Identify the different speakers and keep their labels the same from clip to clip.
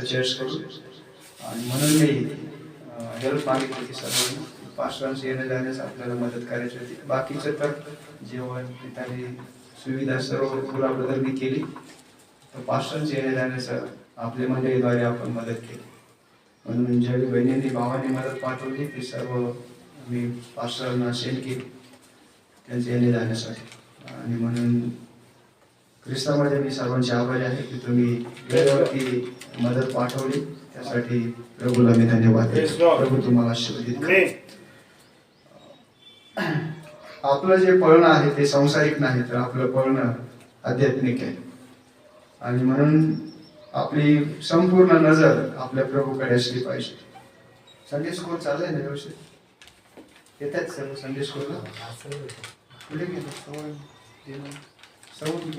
Speaker 1: Church करू आणि म्हणून मी हेल्प मागितली की सर्वांनी पास्टरांशी येण्या जाण्यास आपल्याला मदत करायची होती. बाकीचं तर जेवण इत्यादी सुविधा सर्व मुलाबद्दल मी केली. तर पास्टरांशी येण्या जाण्याचं आपल्या मंडळीद्वारे आपण मदत केली. म्हणून ज्यावेळी बहिणींनी भावांनी मदत पाठवली ती सर्व मी पास्टरांना सेंड केली त्यांचे येणे जाण्यासाठी. आणि म्हणून ख्रिस्तामध्ये मी सर्वांचे आभारी आहे की तुम्ही वेळेवरती मदत पाठवली, त्यासाठी प्रभूला मी धन्यवाद देतो. प्रभू तुम्हाला आशीर्वादित करो. आपलं जे पळणं आहे ते सांसारिक नाही, तर आपलं पळणं आध्यात्मिक आहे. आणि म्हणून आपली संपूर्ण नजर आपल्या प्रभूकडे असली पाहिजे. संडे स्कूल चालू आहे ना व्यवस्थित? येतात सर्व संडे स्कूलला? कुठे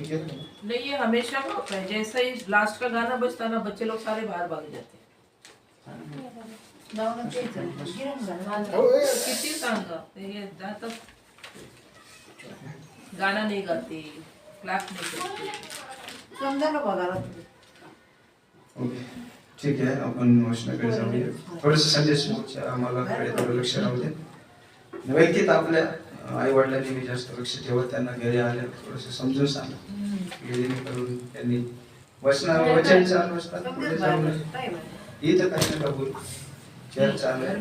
Speaker 1: गेलं
Speaker 2: नहीं, ये हमेशा का होता है। जैसे ही लास्ट का गाना बजता ना, बच्चे लोग सारे बाहर भाग जाते किती सांगा ते जातात, गाना नहीं गाते, क्लॅप नहीं करते. समजा ना बघा.
Speaker 1: ओके, ठीक आहे. आपण वचनाकडे जाऊया. थोडंसं संडे स्कूलच्या आम्हाला थोडं लक्ष राहू दे. वैयक्तिक आपल्या आई वडिलांनी मी जास्त लक्ष ठेवत त्यांना घरी आले थोडंसं समजून सांगा गेली करून त्यांनी वचन चालू असतात पुढे जाऊन इथं काही नका बोल चर्च चालू आहे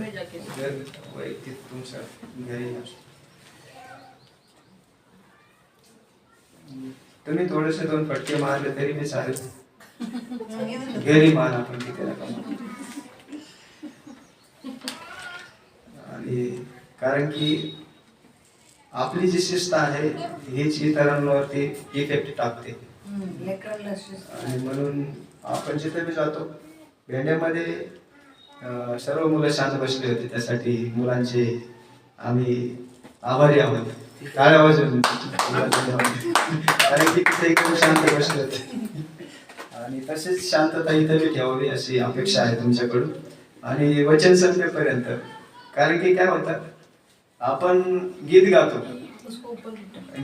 Speaker 1: वैयक्तिक तुमचं घरी असतो. तुम्ही थोडेसे 2 फटके मारले तरी मी चालेल. घरी मार आपण तिथे नका. आणि कारण की आपली जी शिस्त आहे हीच इतरांवरती इफेक्ट टाकते. आणि म्हणून आपण जिथे बी जातो भेंड्यामध्ये सर्व मुलं शांत बसले होते, त्यासाठी मुलांचे आम्ही आभारी आहोत. टाळ्या वाजवून कारण की तिथे एकदम शांत बसले होते. आणि तसेच शांतता इथे बी ठेवावी अशी अपेक्षा आहे तुमच्याकडून. आणि वचन संपेपर्यंत, कारण की काय होतं आपण गीत गातो,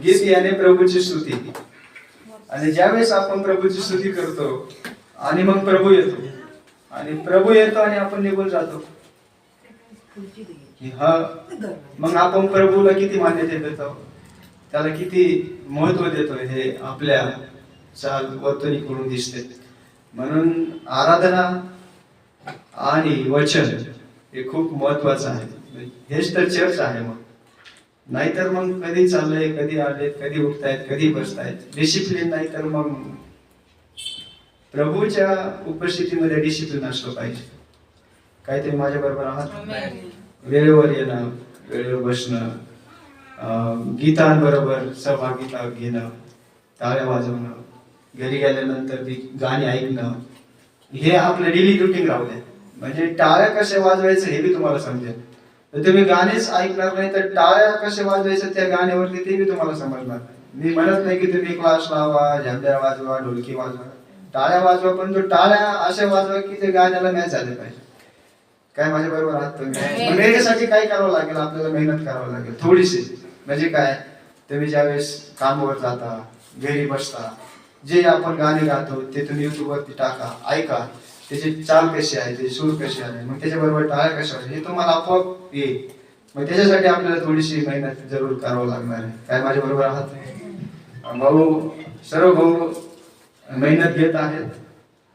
Speaker 1: गीत याने प्रभूची स्तुती. आणि ज्यावेळेस आपण प्रभूची स्तुती करतो आणि मग प्रभू येतो आणि प्रभू येतो आणि आपण निघून जातो, हा मग आपण प्रभूला किती मान्यता देतो, त्याला किती महत्व देतो हे आपल्या चाल वर्तणुकीकडून दिसते. म्हणून आराधना आणि वचन हे खूप महत्वाचं आहे. हेच तर चर्च आहे. मग नाहीतर मग कधी चाललंय, कधी आले, कधी उठतायत, कधी बसतायत, डिसिप्लिन नाही. तर मग प्रभूच्या उपस्थितीमध्ये डिसिप्लिन असलं पाहिजे. काय तुम्ही माझ्या बरोबर आहात? वेळेवर येणं, वेळेवर बसणं, गीतांबरोबर सहभागिता घेणं, टाळ्या वाजवणं, घरी गेल्यानंतर ती गाणी ऐकणं, हे आपलं डेली रुटीन राहू द्या. म्हणजे टाळ्या कशा वाजवायचं हे बी तुम्हाला समजेल. तर तुम्ही गाणेच ऐकणार नाही तर टाळ्या कशा वाजवायचं त्या गाण्यावरती ते बी तुम्हाला समजणार नाही. मी म्हणत नाही की तुम्ही क्लास लावा, झंड्या वाजवा, ढोलकी वाजवा, टाळ्या वाजवा, पण तो टाळ्या अशा वाजवा की ते गाण्याला मॅच झाले पाहिजे. काय माझ्या बरोबर आहात तुम्ही? याच्यासाठी काय करावं लागेल? आपल्याला मेहनत करावं लागेल थोडीशी. म्हणजे काय, तुम्ही ज्यावेळेस कामावर जाता, घरी बसता, जे आपण गाणे गातो ते तुम्ही YouTube वरती टाका, ऐका, त्याची चाल कशी आहे, त्याचे सूर कसे आहे, मग त्याच्याबरोबर टाळ्या कशा आहे हे तुम्हाला आपोआप येईल. मग त्याच्यासाठी आपल्याला थोडीशी मेहनत जरूर करावं लागणार आहे. काय माझ्या बरोबर आहात? भाऊ, सर्व भाऊ मेहनत घेत आहेत.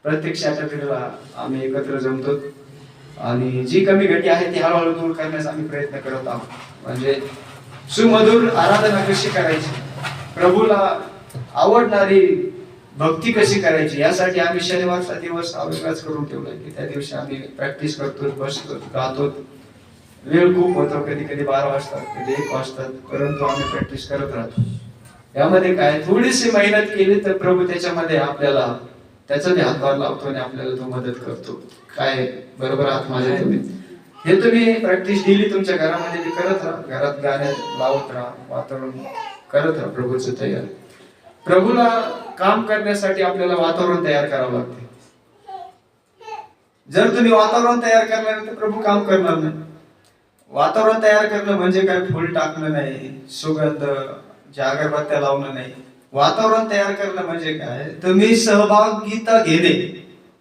Speaker 1: प्रत्येक सॅटर्डेला आम्ही एकत्र जमतो आणि जी कमी गटी आहे ती हळूहळू दूर करण्याचा आम्ही प्रयत्न करत आहोत. म्हणजे सुमधुर आराधना कशी करायची, प्रभूला आवडणारी भक्ती कशी करायची, यासाठी आम्ही शनिवारचा दिवस अवकाश करून ठेवलाय की त्या दिवशी आम्ही प्रॅक्टिस करतो, बसतो, गातो. वेळ खूप होतो, कधी कधी 12 वाजतात, कधी 1 वाजतात, परंतु आम्ही प्रॅक्टिस करत राहतो. यामध्ये काय थोडीशी मेहनत केली तर प्रभू त्याच्यामध्ये आपल्याला त्याचा हातभार लावतो आणि आपल्याला तो मदत करतो. काय बरोबर आहात माझ्या तुम्ही? हे तुम्ही प्रॅक्टिस डेली तुमच्या घरामध्ये बी करत राहा. घरात गाणे लावत राहा, वातावरण करत राहा प्रभूचं तयार. प्रभूला काम करण्यासाठी आपल्याला वातावरण तयार करावं लागते. जर तुम्ही वातावरण तयार करणार नाही तर प्रभू काम करणार नाही. वातावरण तयार करणं म्हणजे काय फुल टाकणं नाही, सुगंध अगरबत्त्या लावणं नाही. वातावरण तयार करणं म्हणजे काय, तुम्ही सहभागिता घेणे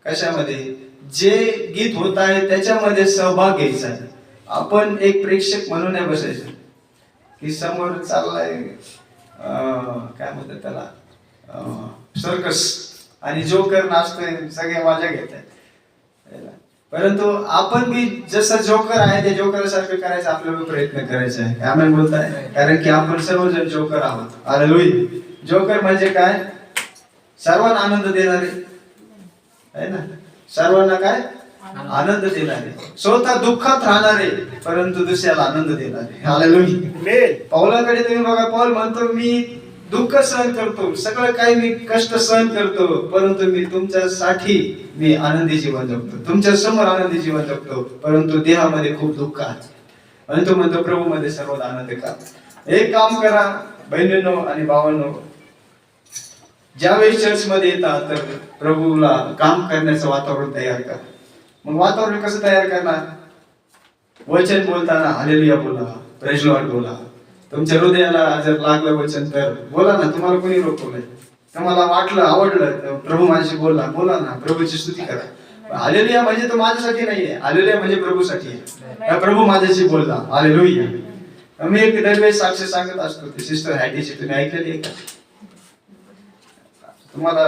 Speaker 1: कशामध्ये, जे गीत होत आहे त्याच्यामध्ये सहभाग घ्यायचा आहे. आपण एक प्रेक्षक म्हणून नाही बसायचं की समोर चाललाय काय म्हणतात त्याला सर्कस आणि जोकर नाचतोय, सगळे मजा घेत आहेत. परंतु आपण बी जसं जोकर आहे त्या जोकर सारखं करायचं आपल्याला प्रयत्न करायचा आहे. आम्ही बोलताय कारण की आपण सर्वजण जोकर आहोत. हालेलुया. जोकर म्हणजे काय? सर्वांना आनंद देणारे आहे ना, सर्वांना काय आनंद देणारे, स्वतः दुःखात राहणारे परंतु दुसऱ्याला आनंद देणारे. हालेलुया. पौलाकडे तुम्ही बघा, पौल म्हणतो मी दुःख सहन करतो, सगळं काही मी कष्ट सहन करतो, परंतु मी तुमच्यासाठी मी आनंदी जीवन जगतो, तुमच्या समोर आनंदी जीवन जगतो, परंतु देहामध्ये खूप दुःख आहे. आणि तो म्हणतो प्रभू मध्ये सर्वात आनंद का. एक काम करा बहिणींनो आणि भावांनो, ज्यावेळी चर्च मध्ये येतात तर प्रभूला काम करण्याचं वातावरण तयार करा. मग वातावरण कसं तयार करणार? वचन बोलताना हालेलुया बोला, प्रेज लॉर्ड बोला. तुमच्या हृदयाला जर लागलं वचन तर बोला ना. तुम्हाला कोणी रोखवलंय? तुम्हाला वाटलं आवडलं प्रभू माझ्याशी बोला ना, प्रभूची स्तुती करा. हालेलुया म्हणजे तो माझ्यासाठी नाहीये, हालेलुया म्हणजे प्रभूसाठी आहे. प्रभू माझ्याशी बोलला, हालेलुया. मी एक दरवेळेस साक्ष सांगत असतो ते सिस्टर हॅटीची, तुम्ही ऐकलेली आहे का? तुम्हाला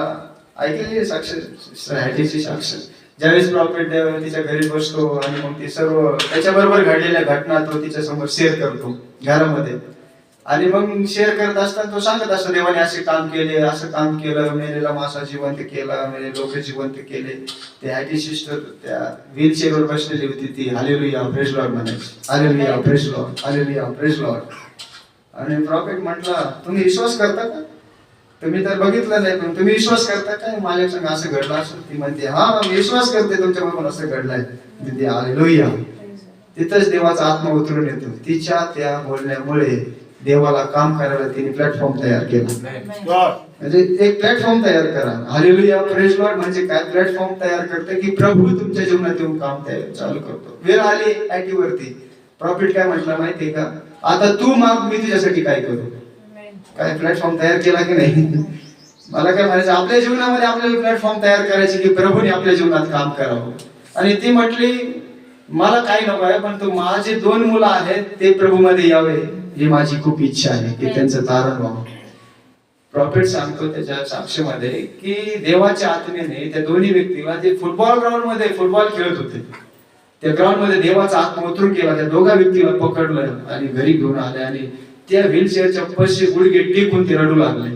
Speaker 1: ऐकलेली आहे साक्ष सिस्टर हॅटीची साक्ष? ज्यावेळेस प्रॉफिट तिच्या घरी बसतो आणि मग ते सर्व त्याच्याबरोबर घडलेल्या घटना तो तिच्या समोर शेअर करतो घरामध्ये. आणि मग शेअर करत असताना तो सांगत असतो देवाने असे काम केले, असं काम केलं, मेलेला मासा जिवंत केला, मेले लोक जिवंत केले. ते हॅटी सिस्टर त्या व्हीलचेअरवर बसलेली होती, ती हालेलुया प्रेज लॉर्ड म्हणायची, hallelujah praise Lord, hallelujah praise Lord. आणि प्रॉफिट म्हटला तुम्ही विश्वास करता का? तुम्ही तर बघितलं नाही पण तुम्ही विश्वास करता काय माझ्या संग असं घडलं असं? ती म्हणते हा मी विश्वास करते तुमच्याबरोबर असं घडलंय. तिथे हालेलुया. तिथंच देवाचा आत्मा उतरून येतो. तिच्या त्या बोलण्यामुळे देवाला काम करायला तिने प्लॅटफॉर्म तयार केला. म्हणजे एक प्लॅटफॉर्म तयार करा. हालेलुया प्रेज लॉर्ड म्हणजे काय? प्लॅटफॉर्म तयार करते की प्रभू तुमच्या जीवनात येऊन काम चालू करतो. वेळ आली ऍक्टिव्ह प्रॉफिट काय म्हटलं माहितीये का? आता तू माग, मी तुझ्यासाठी काय करू? काय प्लॅटफॉर्म तयार केला की नाही? मला काय म्हणायचं, आपल्या जीवनामध्ये आपल्याला प्लॅटफॉर्म तयार करायचे की प्रभूने आपल्या जीवनात काम करावं. आणि ती म्हटली मला काही नको आहे, पण तू माझे 2 मुलं आहेत ते प्रभूमध्ये यावे ही माझी खूप इच्छा आहे की त्यांचं तारण व्हावं. प्रॉफिट सांगतो त्याच्या साक्षीमध्ये की देवाच्या आत्म्याने त्या दोन्ही व्यक्तीला जे फुटबॉल ग्राउंड मध्ये फुटबॉल खेळत होते त्या ग्राउंड मध्ये देवाचा आत्मा उतरून गेला. त्या दोघा व्यक्तीला पकडलं आणि घरी घेऊन आले आणि त्या व्हीलचेअरच्या पशी गुडघे टेकून ते रडू लागले.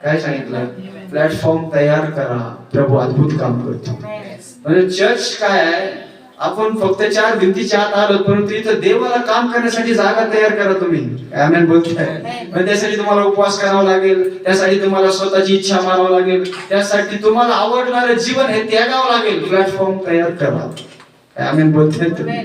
Speaker 1: काय सांगितलं? प्लॅटफॉर्म तयार करा, प्रभू अद्भुत काम करतो. म्हणजे चर्च काय आहे? आपण फक्त 4 भिंतीच्या आत आलो, परंतु इथं देवाला काम करण्यासाठी जागा तयार करा तुम्ही. आमेन बोलताय? पण त्यासाठी तुम्हाला उपवास करावा लागेल, त्यासाठी तुम्हाला स्वतःची इच्छा मारावं लागेल, त्यासाठी तुम्हाला आवडणारं जीवन हे त्यागावं लागेल. प्लॅटफॉर्म तयार करा. आमेन बोलताय तुम्ही?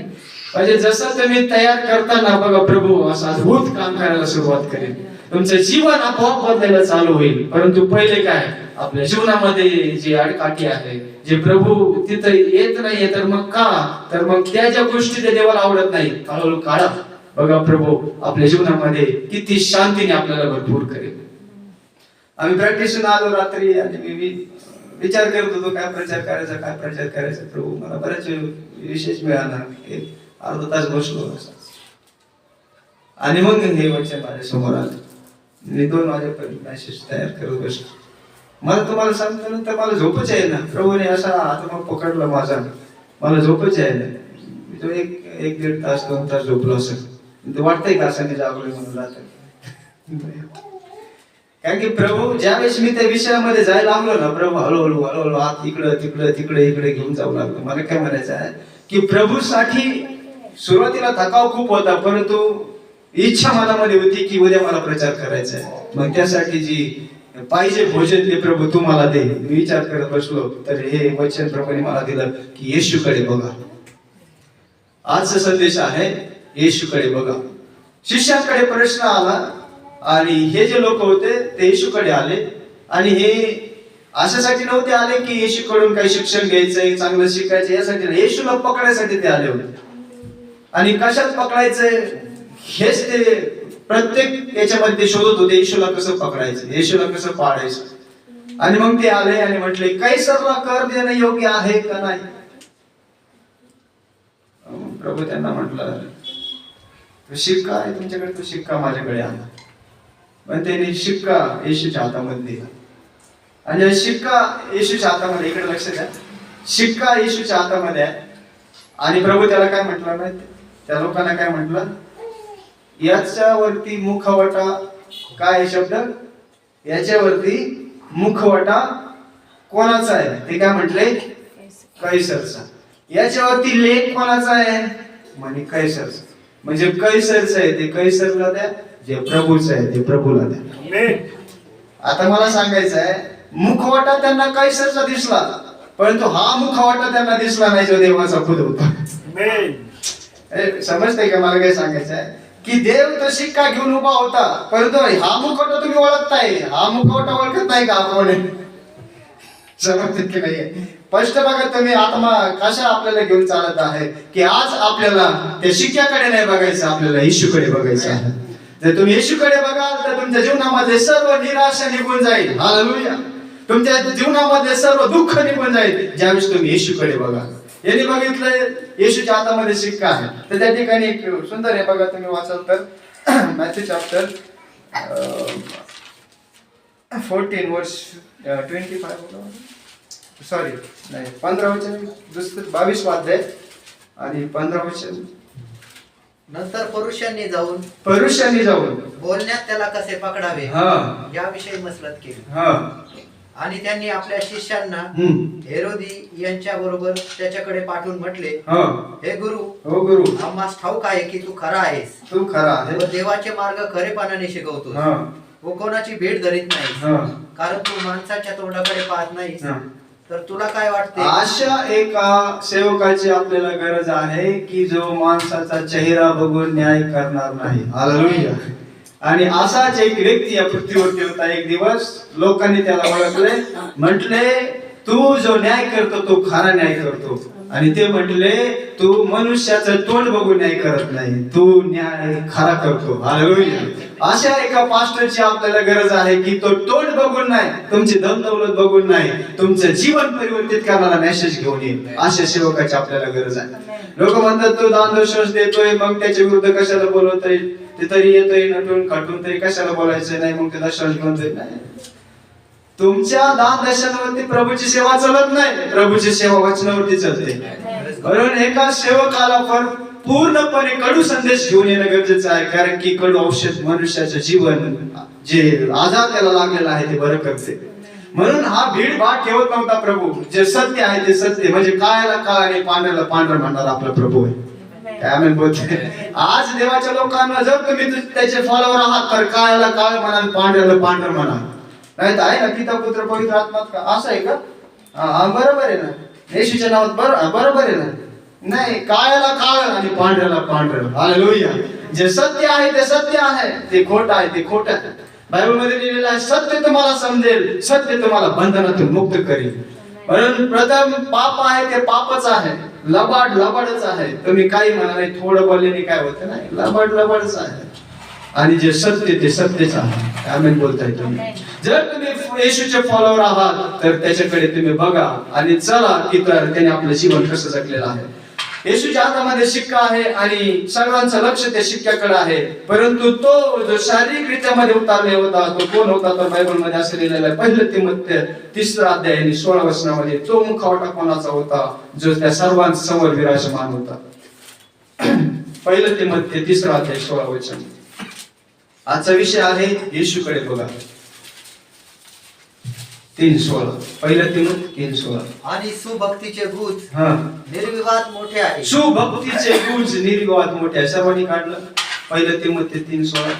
Speaker 1: म्हणजे जसं तुम्ही तयार करताना बघा प्रभू असं अद्भुत काम करायला सुरुवात करेल. तुमचं जीवन आपोआप बदलायला चालू होईल. परंतु पहिले काय? आपल्या जीवनामध्ये जी अडकाठी आहे, जे प्रभू तिथं येत नाहीये, तर मग का? तर मग त्या ज्या गोष्टी त्या देवाला आवडत नाही, हळूहळू काढा. बघा प्रभू आपल्या जीवनामध्ये किती शांतीने आपल्याला भरपूर करेल. आम्ही प्रॅक्टिसला आलो रात्री आणि मी विचार करत होतो काय प्रचार करायचा. प्रभू मला बऱ्याच विशेष मिळाला. अर्धा तास बसलो आणि मग हे वचन माझ्या समोर आलं. मी 2 वाजेपर्यंत मेसेज तयार करत बसलो. मला तुम्हाला सांगतो नंतर मला झोपच आहे ना. प्रभूने असा आत्मा पकडला माझा, मला झोपच आहे ना. तो एक 1-1.5 तास 2 तास झोपलो असेल. वाटतंय का असं मी जागलोय म्हणून राहत? कारण की प्रभू ज्यावेळेस मी त्या विषयामध्ये जायला लागलो ना, प्रभू हळूहळू हात इकडे घेऊन जाऊ लागलो. मला काय म्हणायचं आहे की प्रभूसाठी सुरुवातीला थकाव खूप होता, परंतु इच्छा मनामध्ये होती की उद्या मला प्रचार करायचा आहे. मग त्यासाठी जी पाहिजे भोजन ते प्रभू तू मला दे. मी विचार करत बसलो तर हे वचन प्रभूने मला दिलं की येशूकडे बघा. आजचा संदेश आहे येशूकडे बघा. शिष्यांकडे प्रश्न आला आणि हे जे लोक होते ते येशूकडे आले आणि हे अशासाठी नव्हते आले की येशूकडून काही शिक्षण घ्यायचंय, चांगलं शिकायचं यासाठी नाही. येशूला पकडायसाठी ते आले होते. आणि कशात पकडायचंय हेच ते प्रत्येक याच्यामध्ये शोधत होते. येशूला कसं पकडायचं, येशूला कसं पाडायचं. आणि मग ते आले आणि म्हटले कैसरला कर देणं योग्य आहे का नाही. प्रभू त्यांना म्हटलं तो शिक्का आहे तुमच्याकडे, तो शिक्का माझ्याकडे आला. पण त्यांनी शिक्का येशूच्या हातामध्ये दिला. आणि शिक्का येशूच्या हातामध्ये, इकडे लक्ष द्या, शिक्का येशूच्या हातामध्ये आहे. आणि प्रभू त्याला काय म्हटलं माहिती, त्या लोकांना काय म्हटलं, याच्यावरती मुखवटा, काय शब्द, याच्यावरती मुखवटा कोणाचा आहे, ते काय म्हटले, कैसरचा. याच्यावरती लेख कोणाचा आहे, म्हणे कैसरचा. म्हणजे कैसरचं आहे ते कैसरला द्या, जे प्रभूचं आहे ते प्रभूला द्या. आता मला सांगायचं आहे, मुखवटा त्यांना कैसरचा दिसला, परंतु हा मुखवटा त्यांना दिसला नाही जो देवाचा खुद होता. समजतंय का मला काय सांगायचं आहे, की देव तो शिक्का घेऊन उभा होता, परंतु हा मुखवटा तुम्ही ओळखताय, हा मुखवटा ओळखत नाही का आपण, समजत की नाही. स्पष्ट बघा तुम्ही आत्मा कशा आपल्याला घेऊन चालत आहे, की आज आपल्याला त्या शिक्क्याकडे नाही बघायचं, आपल्याला येशूकडे बघायचं आहे. जर तुम्ही येशूकडे बघाल तर तुमच्या जीवनामध्ये सर्व निराशा निघून जाईल. हालेलुया. तुमच्या जीवनामध्ये सर्व दुःख निघून जाईल ज्यावेळेस तुम्ही येशूकडे बघाल. यांनी बघितलंय येशूच्या हातामध्ये शिक्का आहे. तर त्या ठिकाणी एक सुंदर आहे बघा, तुम्ही वाचाल तर मॅथ्यू चॅप्टर 14 वर्ष 25 सॉरी नाही 15 वचन, दुसरं 22 वाद्य आणि 15 वचन.
Speaker 3: नंतर पुरुषांनी जाऊन
Speaker 1: बोलण्यात
Speaker 3: त्याला कसे पकडावे याविषयी मसलत केली. आणि त्यांनी आपल्या शिष्यांना हेरोदी यांच्या बरोबर त्याच्याकडे पाठवून म्हटले, हे गुरु, आम्हास ठाऊक आहे की तू खरा आहेस, व देवाचे मार्ग खरेपणाने शिकवतोस, व कोणाची भेट धरीत नाहीस, कारण तू माणसाच्या तोंडाकडे पाहत नाहीस. तर तुला काय वाटते,
Speaker 1: अशा एका सेवकाची आपल्याला गरज आहे की जो माणसाचा चेहरा बघून न्याय करणार नाही. हालेलुया. आणि असाच एक व्यक्ती या पृथ्वीवरती होता. एक दिवस लोकांनी त्याला ओळखले, म्हटले तू जो न्याय करतो तो खरा न्याय करतो. आणि ते म्हटले तू मनुष्याचं तोंड बघून न्याय करत नाही, तू न्याय खरा करतो. हालेलुया. अशा एका पास्टरची आपल्याला गरज आहे की तो तोंड बघून नाही, तुमची धनदौलत बघून नाही, तुमचं जीवन परिवर्तित करणारा मेसेज घेऊन येईल. अशा सेवकाची आपल्याला गरज आहे. लोक म्हणतात तो दानदर्शन देतोय, मग त्याच्या विरुद्ध कशाला बोलवतोय, ते तरी येतोय नटून खटून, तरी कशाला बोलायचं नाही, मग ते दर्शन घेऊन जाईल. नाही, तुमच्या दान दर्शनावरती प्रभूची सेवा चालत नाही, प्रभूची सेवा वचनावरती चालते. म्हणून एका सेवकाला पूर्णपणे कडू संदेश घेऊन येणं गरजेचं आहे, कारण की कडू औषध मनुष्याचं जीवन, जे आजार त्याला लागलेला आहे ते बरं करते. म्हणून हा भीड भाट ठेवत नव्हता प्रभू. जे सत्य आहे ते सत्य, म्हणजे काळ्याला काळ आणि पांढऱ्याला पांढरं म्हणणारा आपला प्रभू आहे. काय म्हणून बोलते, आज देवाच्या लोकांना जर तुम्ही त्याचे फॉलोवर आहात तर काळ्याला काळ म्हणाल, पांढऱ्याला पांढर म्हणाल. नाही तर आहे ना, पिता पुत्र पवित्र आत्मा का, असं आहे का? हा बरोबर आहे ना, येशूच्या नावात बरोबर आहे ना. नाही, काळ्याला काळ आणि पांढऱ्याला पांढरं. हालेलुया. जे सत्य आहे ते सत्य आहे, ते खोटं आहे ते खोटं आहे. बायबल मध्ये लिहिलेलं आहे, सत्य तुम्हाला समजेल, सत्य तुम्हाला बंधनातून मुक्त करेल. म्हणून प्रथम पाप आहे ते पापच आहे, लबाडच आहे. तुम्ही काही म्हणा नाही, थोडं बोलल्याने काय होतं, नाही, लबाडच आहे. आणि जे सत्य ते सत्यच आहे. आमेन बोलताय तुम्ही. जर तुम्ही येशूचे फॉलोवर आहात तर त्याच्याकडे तुम्ही बघा आणि चला की तर त्याने आपलं जीवन कसं जगलेलं आहे. येशूच्या हातामध्ये शिक्का आहे आणि सर्वांचं लक्ष त्या शिक्क्याकडे आहे. परंतु तो जो शारीरिकरित्या मध्ये उतारले होता तो कोण होता, तर बायबल मध्ये असं लिहिलेलं आहे, 1 तिमोथेय 3 अध्याय आणि 16 वचनामध्ये, तो मुखवटा कोणाचा होता जो त्या सर्वांसमोर विराजमान होता. 1 तिमोथेय 3 अध्याय 16 वचन. आजचा विषय आहे येशूकडे बघा. 3:16 1 तिमोथेय 3:16.
Speaker 3: आणि सुभक्तीचे गुज निर्विवाद मोठे आहे.
Speaker 1: सुभक्तीचे गुज निर्विवाद मोठे आहे. सर्वांनी काढलं 1 तिमोथेय 3:16.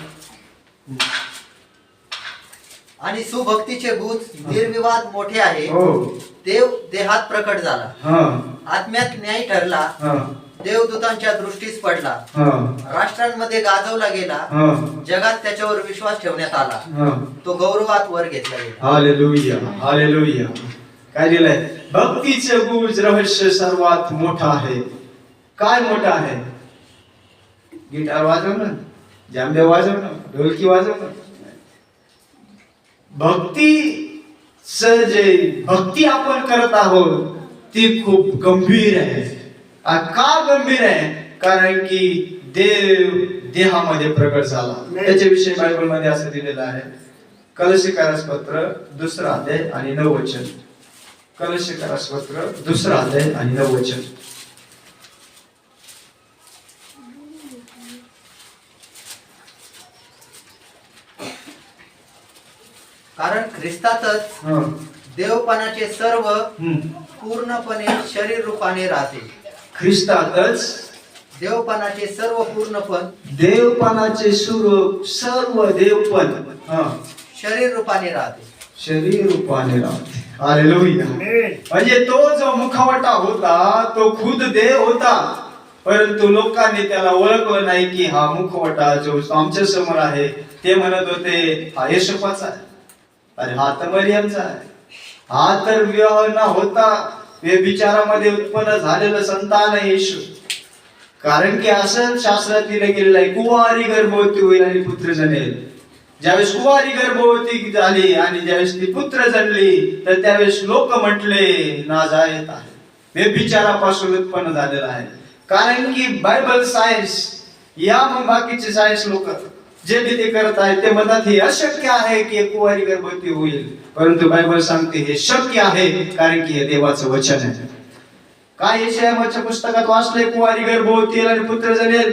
Speaker 3: आणि सुभक्तीचे गुज निर्विवाद मोठे आहे. देव देहात प्रकट झाला, आत्म्यात न्याय ठरला, देवदूतांच्या दृष्टीस पडला, राष्ट्रांमध्ये गाजवला गेला, जगात त्याच्यावर विश्वास ठेवण्यात आला, तो गौरवात वर घेतला गेला.
Speaker 1: हालेलुया. हालेलुया. काय लिहिलंय, भक्तीचे गुज रहस्य सर्वात मोठा आहे. काय मोठा आहे? गिटार वाजवणं, जांबे वाजवणं, ढोलकी वाजवणं. भक्ती जे भक्ती आपण करत आहोत ती खूप गंभीर आहे. का गंभीर आहे? कारण की देव देहामध्ये प्रकट झाला. त्याच्याविषयी बायबल मध्ये असं दिलेलं आहे. कलसीकारास पत्र 2 अध्याय आणि 9 वचन. कलसीकारास पत्र 2 अध्याय आणि 9 वचन.
Speaker 3: कारण ख्रिस्तातच देवपणाचे सर्व पूर्णपणे शरीर रूपाने राहते.
Speaker 1: ख्रिस्तातच
Speaker 3: देवपणाचे सर्व पूर्णपण
Speaker 1: देवपणाचे सर्व देवपण
Speaker 3: शरीर रूपाने राहते.
Speaker 1: शरीर रूपाने राहते. हालेलुया. म्हणजे तो जो मुखवटा होता तो खुद देव होता, परंतु लोकांनी त्याला ओळखलं नाही की हा मुखवटा जो आमच्या समोर आहे ते म्हणत होते हा येशूचा आहे. अरे हा तर मरियमचा आहे. हा तर विवाह न होता व्यभिचारामध्ये उत्पन्न झालेलं संतान आहे येशू. कारण की असं शास्त्रात दिलं गेलेलं आहे कुवारी गर्भवती होईल आणि पुत्र जनेल. ज्यावेळेस कुवारी गर्भवती झाली आणि ज्यावेळेस ती पुत्र जन्मली तर त्यावेळेस लोक म्हटले नाजायत आहे, व्यभिचारापासून उत्पन्न झालेला आहे. कारण की बायबल सायन्स या मग बाकीचे सायन्स लोक जे बी ते करत आहेत ते म्हणतात हे अशक्य आहे की कुवारी गर्भवती होईल, परंतु बायबल सांगते हे शक्य आहे कारण की हे देवाचं वचन आहे. काय यशायाच्या पुस्तकात वाचले कुवारी गर्भवती आणि पुत्र जनेल.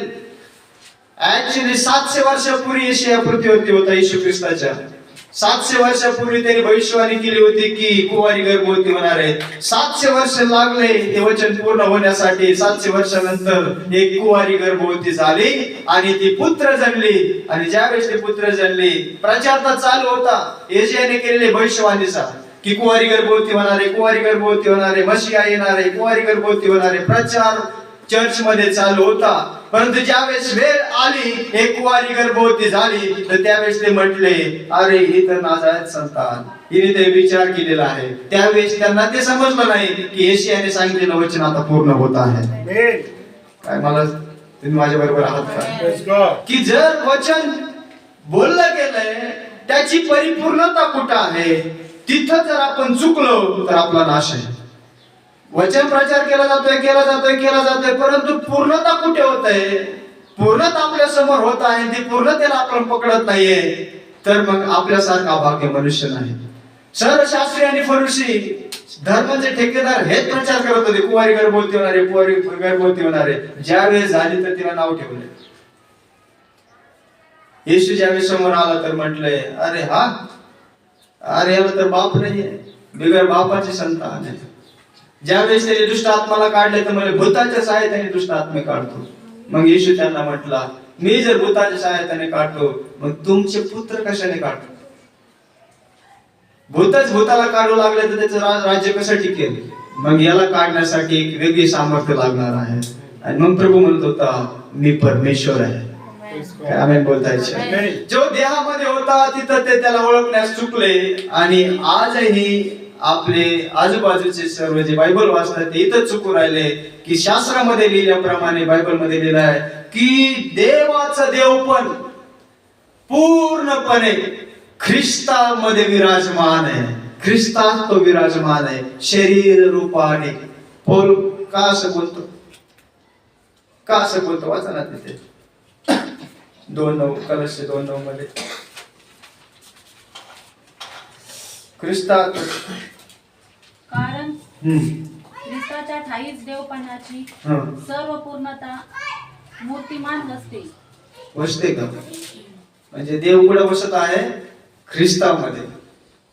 Speaker 1: ऍक्च्युली 700 वर्षापूर्वी यशाया पृथ्वीवरती होता. येशू ख्रिस्ताच्या 700 वर्षापूर्वी त्यांनी भविष्यवाणी केली होती की कुवारी गर्भवती होणार आहे. 700 वर्ष लागले ते वचन पूर्ण होण्यासाठी. 700 वर्षानंतर एक कुवारी गर्भवती झाली आणि ती पुत्र जन्मली. आणि ज्यावेळेस ते पुत्र जन्मली प्रचार तर चालू होता यशायाने केलेले भविष्यवाणीचा की कुवारी गर्भवती होणारे, कुवारी गर्भवती होणारे, मशिया येणारे, कुवारी गर्भवती होणारे. प्रचार चर्च मध्ये चालू होता. परंतु ज्यावेळेस वेळ आली एक कुवारी गर्भवती झाली तर त्यावेळेस ते म्हटले अरे ही तर नाजायत संतान, हिने ते विचार केलेला आहे. त्यावेळेस त्यांना ते समजलं नाही की येशयाने सांगितलेलं वचन आता पूर्ण होत आहे. काय मला तुम्ही माझ्या बरोबर आहात का? की जर वचन बोललं गेलंय त्याची परिपूर्णता कुठं आहे, तिथं जर आपण चुकलो तर आपला नाश आहे. वचन प्रचार केला जातोय परंतु पूर्णता कुठे होत आहे? पूर्णता आपल्या समोर होत आहे, ती पूर्णतेला आपण पकडत नाहीये तर मग आपल्यासारखा भाग्य मनुष्य नाही. सर्वशास्त्री आणि फरीसी धर्माचे ठेकेदार हेच प्रचार करत होते कुवारी गर्भवती होणारे, कुवारी गर्भवती होणारे. ज्यावेळेस झाली तर तिला नाव ठेवले. येशू ज्यावेळेस समोर आला तर म्हटले अरे याला तर बाप नाहीये, बिगर बापाचे संतान आहे. ज्यावेळेस त्याने दुष्ट आत्माला काढले तर मला भूताच्या सहाय्याने दुष्ट आत्मे काढतो. मग येशू त्यांना म्हटला मी जर भूताच्या सहाय्याने काढतो मग तुमचे पुत्र कशाने काढतो? भूतच भूताला काढू लागले तर त्याचं राज्य कसं टिकेल? मग याला काढण्यासाठी एक वेगळी सामर्थ्य लागणार आहे. आणि मग प्रभू म्हणत होता मी परमेश्वर आहे. आमेन बोलतायचे. जो देहामध्ये होता तिथं ते त्याला ओळखण्यास चुकले आणि आजही आपले आजूबाजूचे सर्व जे बायबल वाचतात ते इथं चुकून राहिले की शास्त्रामध्ये लिहिल्याप्रमाणे बायबल मध्ये लिहिलं आहे की देवाचं देवपण पूर्णपणे ख्रिस्तामध्ये विराजमान आहे. ख्रिस्तात तो विराजमान आहे शरीर रूपाने. पौल का असं बोलतो? वाचा ना तिथे 2:9 कलश 2:9 मध्ये ख्रिस्तात
Speaker 4: कारण ख्रिस्ताच्या ठाईच देवपणाची सर्व पूर्णता मूर्तिमान
Speaker 1: बसते का? म्हणजे देव कुठे बसत आहे? ख्रिस्तामध्ये.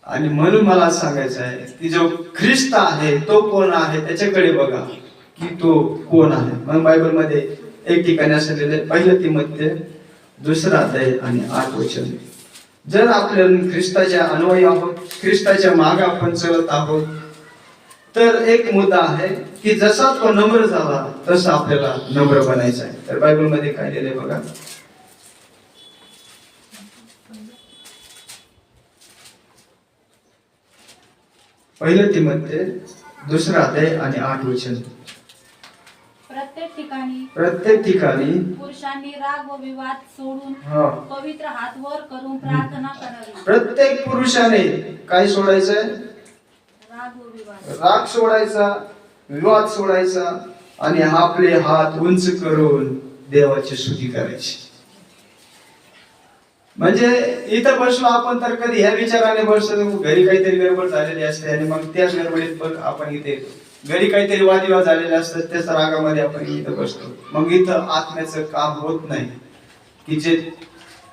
Speaker 1: आणि म्हणून मला सांगायचं आहे की जो ख्रिस्त आहे तो कोण आहे त्याच्याकडे बघा की तो कोण आहे. मग बायबल मध्ये एक ठिकाणी असं लिहिलंय 1 तिमोथेय 2 अध्याय आणि 8 वचन. जर आपण ख्रिस्ताच्या अनुयायी आहोत, ख्रिस्ताच्या मागे आपण चलत आहोत तर एक मुद्दा आहे की जसा तो नम्र झाला तसा आपल्याला नम्र बनायचं आहे. तर बायबल मध्ये काय लिहिलंय बघा. पहिलं तिमोथेय 2 अध्याय आणि 8 वचन. प्रत्येक ठिकाणी
Speaker 4: पुरुषांनी राग व विवाद सोडून पवित्र हात वर करून प्रार्थना करावी.
Speaker 1: प्रत्येक पुरुषाने काय सोडायचंय?
Speaker 4: राग व विवाद
Speaker 1: राग सोडायचा, विवाद सोडायचा आणि आपले हात उंच करून देवाची स्तुती करायची. म्हणजे इथं बसलो आपण तर कधी ह्या विचाराने बसतो, घरी काहीतरी गडबड झालेली असते आणि मग त्याच गडबडीत बघ आपण इथे येतो. घरी काहीतरी वादविवाद झालेले असतात, त्याच रागामध्ये आपण इथं बसतो. मग इथं आत्म्याचं काम होत नाही की जे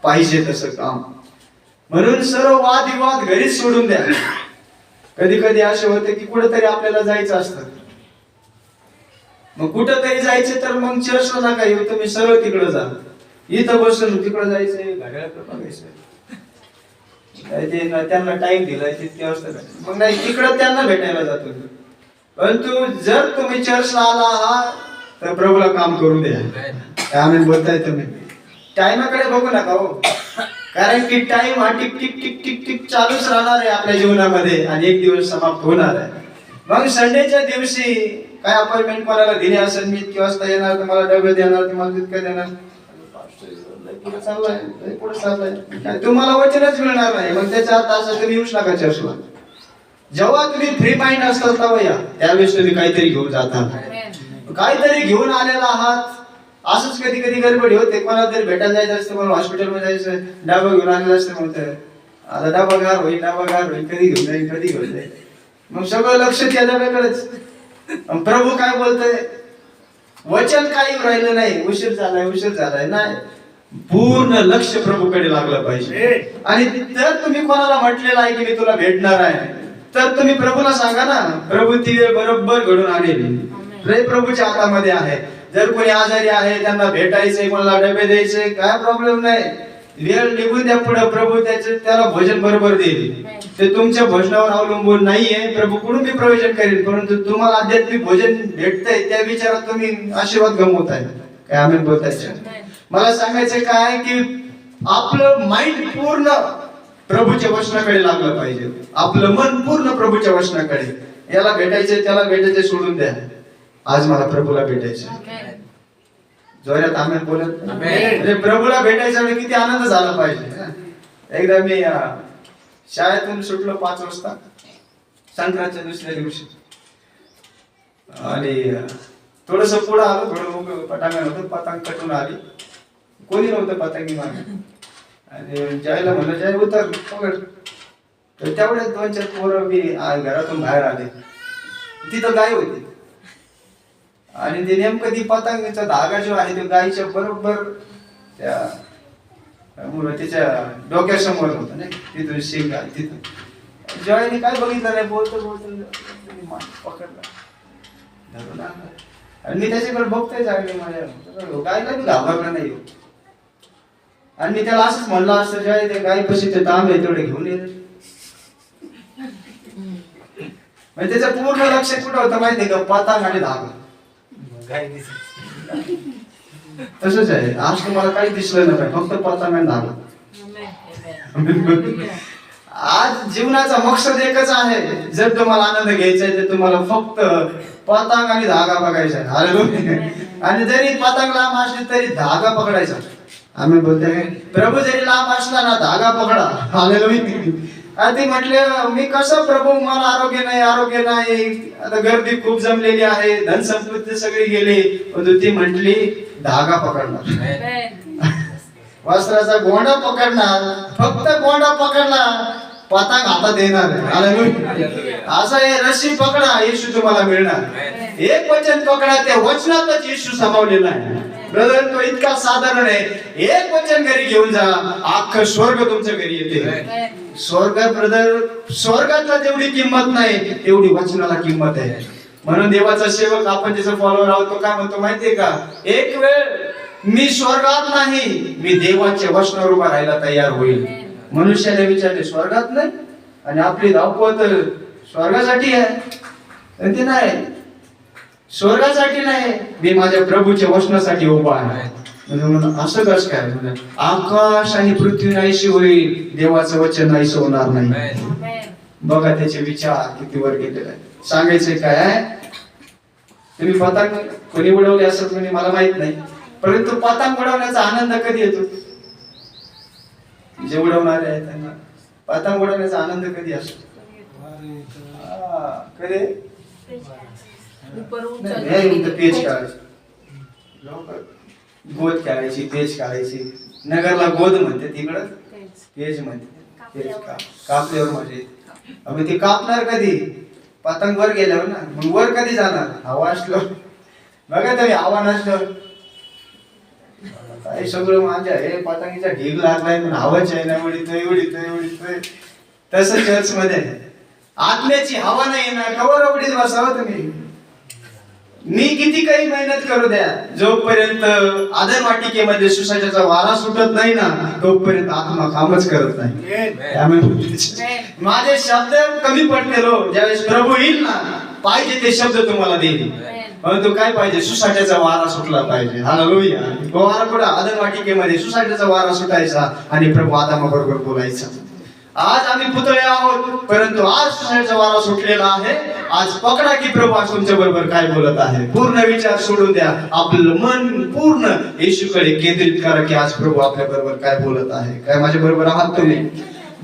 Speaker 1: पाहिजे तसं काम. म्हणून सर्व वादविवाद घरीच सोडून द्या. कधी कधी असे होते की कुठेतरी आपल्याला जायचं असतं, मग कुठेतरी जायचे तर मग चर्चला नका येऊ, तुम्ही सरळ तिकडे जा. इथं बसून तिकडे जायचंय, घड्याळाकडे बघायचं, त्यांना टाइम दिलाय तितके वाजता, मग नाही तिकडं त्यांना भेटायला जातो. परंतु जर तुम्ही चर्चला आला आहात तर प्रभूला काम करू द्या. आम्ही बोलताय तुम्ही टाइमाकडे बघू नका हो, कारण की टाइम हा tick tick tick tick tick चालूच राहणार आहे आपल्या जीवनामध्ये आणि एक दिवस समाप्त होणार आहे. मग संडेच्या दिवशी काय अपॉइंटमेंट कोणाला दिली असेल, मी इतके वाजता येणार, तुम्हाला डबे देणार, तुम्हाला तितकं देणार, पुढे चाललाय, तुम्हाला वचनच मिळणार नाही. मग त्याचा अर्थ असा तुम्ही येऊच नका चर्चला. जेव्हा तुम्ही फ्री माइंड असतात तेव्हा या, त्यावेळेस तुम्ही काहीतरी घेऊन जाता, काहीतरी घेऊन आलेला आहात. असंच कधी कधी गडबडी होते, कोणाला तरी भेटायला जायचं असतं, मला हॉस्पिटलमध्ये जायचं, डबा घेऊन आलेला असतं, म्हणतं आता डबा गार होईल, डबा गार होईल, कधी घेऊन जाईल, कधी घेऊन जाईल. मग सगळं लक्ष त्या डब्याकडेच. प्रभू काय बोलतोय, वचन काही राहिलं नाही, उशीर झालाय नाही, पूर्ण लक्ष प्रभूकडे लागलं पाहिजे. आणि जर तुम्ही कोणाला म्हटलेलं आहे की मी तुला भेटणार आहे, तर तुम्ही प्रभूला सांगा ना, प्रभू ती वेळ बरोबर घडून आणेल. प्रभूच्या हातामध्ये आहे. जर कोणी आजारी आहे, त्यांना भेटायचंय, कोणाला डबे द्यायचे, काय प्रॉब्लेम नाही, वेळ निघून द्या पुढे, प्रभू त्याला भोजन बरोबर देईल. ते तुमच्या भोजनावर अवलंबून नाहीये, प्रभू कुठून बी प्रयोजन करेल, परंतु तुम्हाला आध्यात्मिक भोजन भेटतंय त्या विचारात तुम्ही आशीर्वाद गमवताय. काय आम्ही बोलताय. मला सांगायचं काय की आपलं माइंड पूर्ण प्रभूच्या वचनाकडे लागलं पाहिजे, आपलं मन पूर्ण प्रभूच्या वचनाकडे. याला भेटायचे, त्याला भेटायचे सोडून द्या, आज मला प्रभूला भेटायचं. जोरात आम्ही बोलत, प्रभूला भेटायचा म्हणजे किती आनंद झाला पाहिजे. एकदा मी शाळेतून सुटलो 5 वाजता संक्रांतच्या दुसऱ्या दिवशी, आणि थोडस पुढं आलो, थोडं पटांगण होतं, पतंग कटून आली, कोणी नव्हतं पतंगी मागे. आणि जायला म्हणलं, जाय उतर पकड. तर तेवढ्यात 2-4 पोरं मी घरातून बाहेर आले, तिथं गाय होती. आणि ते नेमकं ती पतंगचा धागा जो आहे तो गायीच्या बरोबर त्या तिच्या डोक्यासमोर होता नाही, तिथून शिंग आहे तिथून. जॉयने काय बघितलं नाही, बोलतो पकडला, धरून आणला. आणि मी त्याच्याकडे बघतोय जागले, माझ्या गायला मी घाबरला नाही. आणि मी त्याला असंच म्हणलं असतं, जॉय ते गाय पशी ते तांब आहे तेवढे घेऊन ये. म्हणजे त्याचं पूर्ण लक्ष कुठं होतं माहितीये का, पतंग आणि धागा. तसंच आहे, आज तुम्हाला काही दिसलं नाही, फक्त पतंग आणि धागा. आज जीवनाचा मकसद एकच आहे, जर तुम्हाला आनंद घ्यायचा आहे तर तुम्हाला फक्त पतंग आणि धागा बघायचा आहे. आणि जरी पतंग लांब असली तरी धागा पकडायचा. आम्ही बोलतोय, प्रभू जरी लांब असला ना, धागा पकडा. आणि ते म्हटले, मी कसं प्रभू, मला आरोग्य नाही, आता गर्दी खूप जमलेली आहे, धनसंपत्ती सगळी गेली, पण ती म्हटली धागा पकडणार, वस्त्राचा गोंडा पकडणार, फक्त गोंडा पकडला, पतंग हातात येणार. असं हे रस्सी पकडा, येशू तुम्हाला मिळणार. एक वचन पकडा, त्या वचनातच येशू सामावलेला आहे. ब्रदर, तो इतका साधारण आहे. एक वचन घरी घेऊन जा, अख्खं स्वर्ग तुमच्या घरी येते. स्वर्गात ब्रदर, स्वर्गातला जेवढी किंमत नाही तेवढी वचनाला किंमत आहे. म्हणून देवाचा सेवक, आपण त्याचा फॉलोअर आहोत, तो काय म्हणतो माहितीये का, एक वेळ मी स्वर्गात नाही, मी देवाच्या वचनावर उभा राहायला तयार होईल. मनुष्याने विचारले, स्वर्गात नाही? आणि आपली धावपळ तर स्वर्गासाठी आहे. ते नाही, स्वर्गासाठी नाही, मी माझ्या प्रभूच्या वचनासाठी उभा आहे. म्हणजे असं कसं काय, म्हणजे आकाश आणि पृथ्वी नाहीशी होईल, देवाचं वचन नाहीसं होणार नाही. बघा त्याचे विचार किती वर गेलेले आहे. सांगायचंय काय, तुम्ही पतंग कोणी उडवले असं म्हणजे मला माहित नाही, परंतु पतंग उडवण्याचा आनंद कधी येतो, जे उडवणारे आहेत त्यांना पतंग उडवण्याचा आनंद कधी असतो. कधी
Speaker 2: उपर
Speaker 1: नाही, इथं पेच खेळायची, गोद खेळायची, पेच खेळायची. नगरला गोद म्हणते, तिकडं पेच म्हणते. पेच कापल्यावर मजा येते. अबे ते कापणार कधी? पतंग वर गेल्यावर ना. मग वर कधी जाणार? हवा असलो बघा तरी, हवा नसलं काय सगळं माझ्या हे पतंगीचा ढीग लागलाय, पण हवाच आहे ना, उडीतोय. तसं चर्च मध्ये आत्म्याची हवा नाही ना, कवर उडीत बसावं तुम्ही. मी किती काही मेहनत करू द्या, जोपर्यंत आदर वाटिकेमध्ये सुसाच्याचा वारा सुटत नाही ना, तोपर्यंत आत्मा कामच करत नाही. त्यामुळे माझे शब्द कमी पडते रो. ज्यावेळेस प्रभू येईल ना, पाहिजे ते शब्द तुम्हाला देईल. परंतु काय पाहिजे? सुसाट्याचा वारा सुटला पाहिजे. हालेलुया. वारा कुठं? आदर वाटिकेमध्ये सुसाट्याचा वारा सुटायचा आणि प्रभू आत्माबरोबर बोलायचा. आज आम्ही पुतळे आहोत, परंतु आज सुसाट्याचा वारा सुटलेला आहे. आज पकडा की प्रभू आज तुमच्या बरोबर काय बोलत आहे. पूर्ण विचार सोडून द्या, आपलं मन पूर्ण येशूकडे केंद्रित करा की आज प्रभू आपल्या बरोबर काय बोलत आहे. काय माझ्या बरोबर आहात तुम्ही?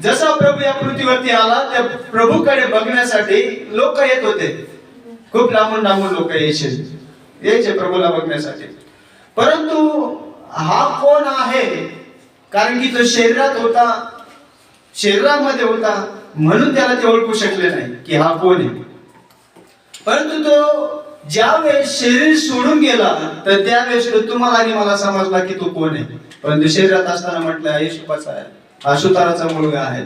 Speaker 1: जसा प्रभू या पृथ्वीवरती आला, त्या प्रभूकडे बघण्यासाठी लोक येत होते. खूप लांबून लोक यायचे प्रभूला बघण्यासाठी. परंतु हा कोण आहे? कारण की तो शरीरात होता, शरीरामध्ये होता, म्हणून त्याला ते ओळखू शकले नाही की हा कोण आहे. परंतु तो ज्या वेळेस शरीर सोडून गेला, तर त्यावेळेस तो तुम्हाला आणि मला समजला की तो कोण आहे. परंतु शरीरात असताना म्हटलं येशूपाचा आहे, हा सुताराचा मुलगा आहे,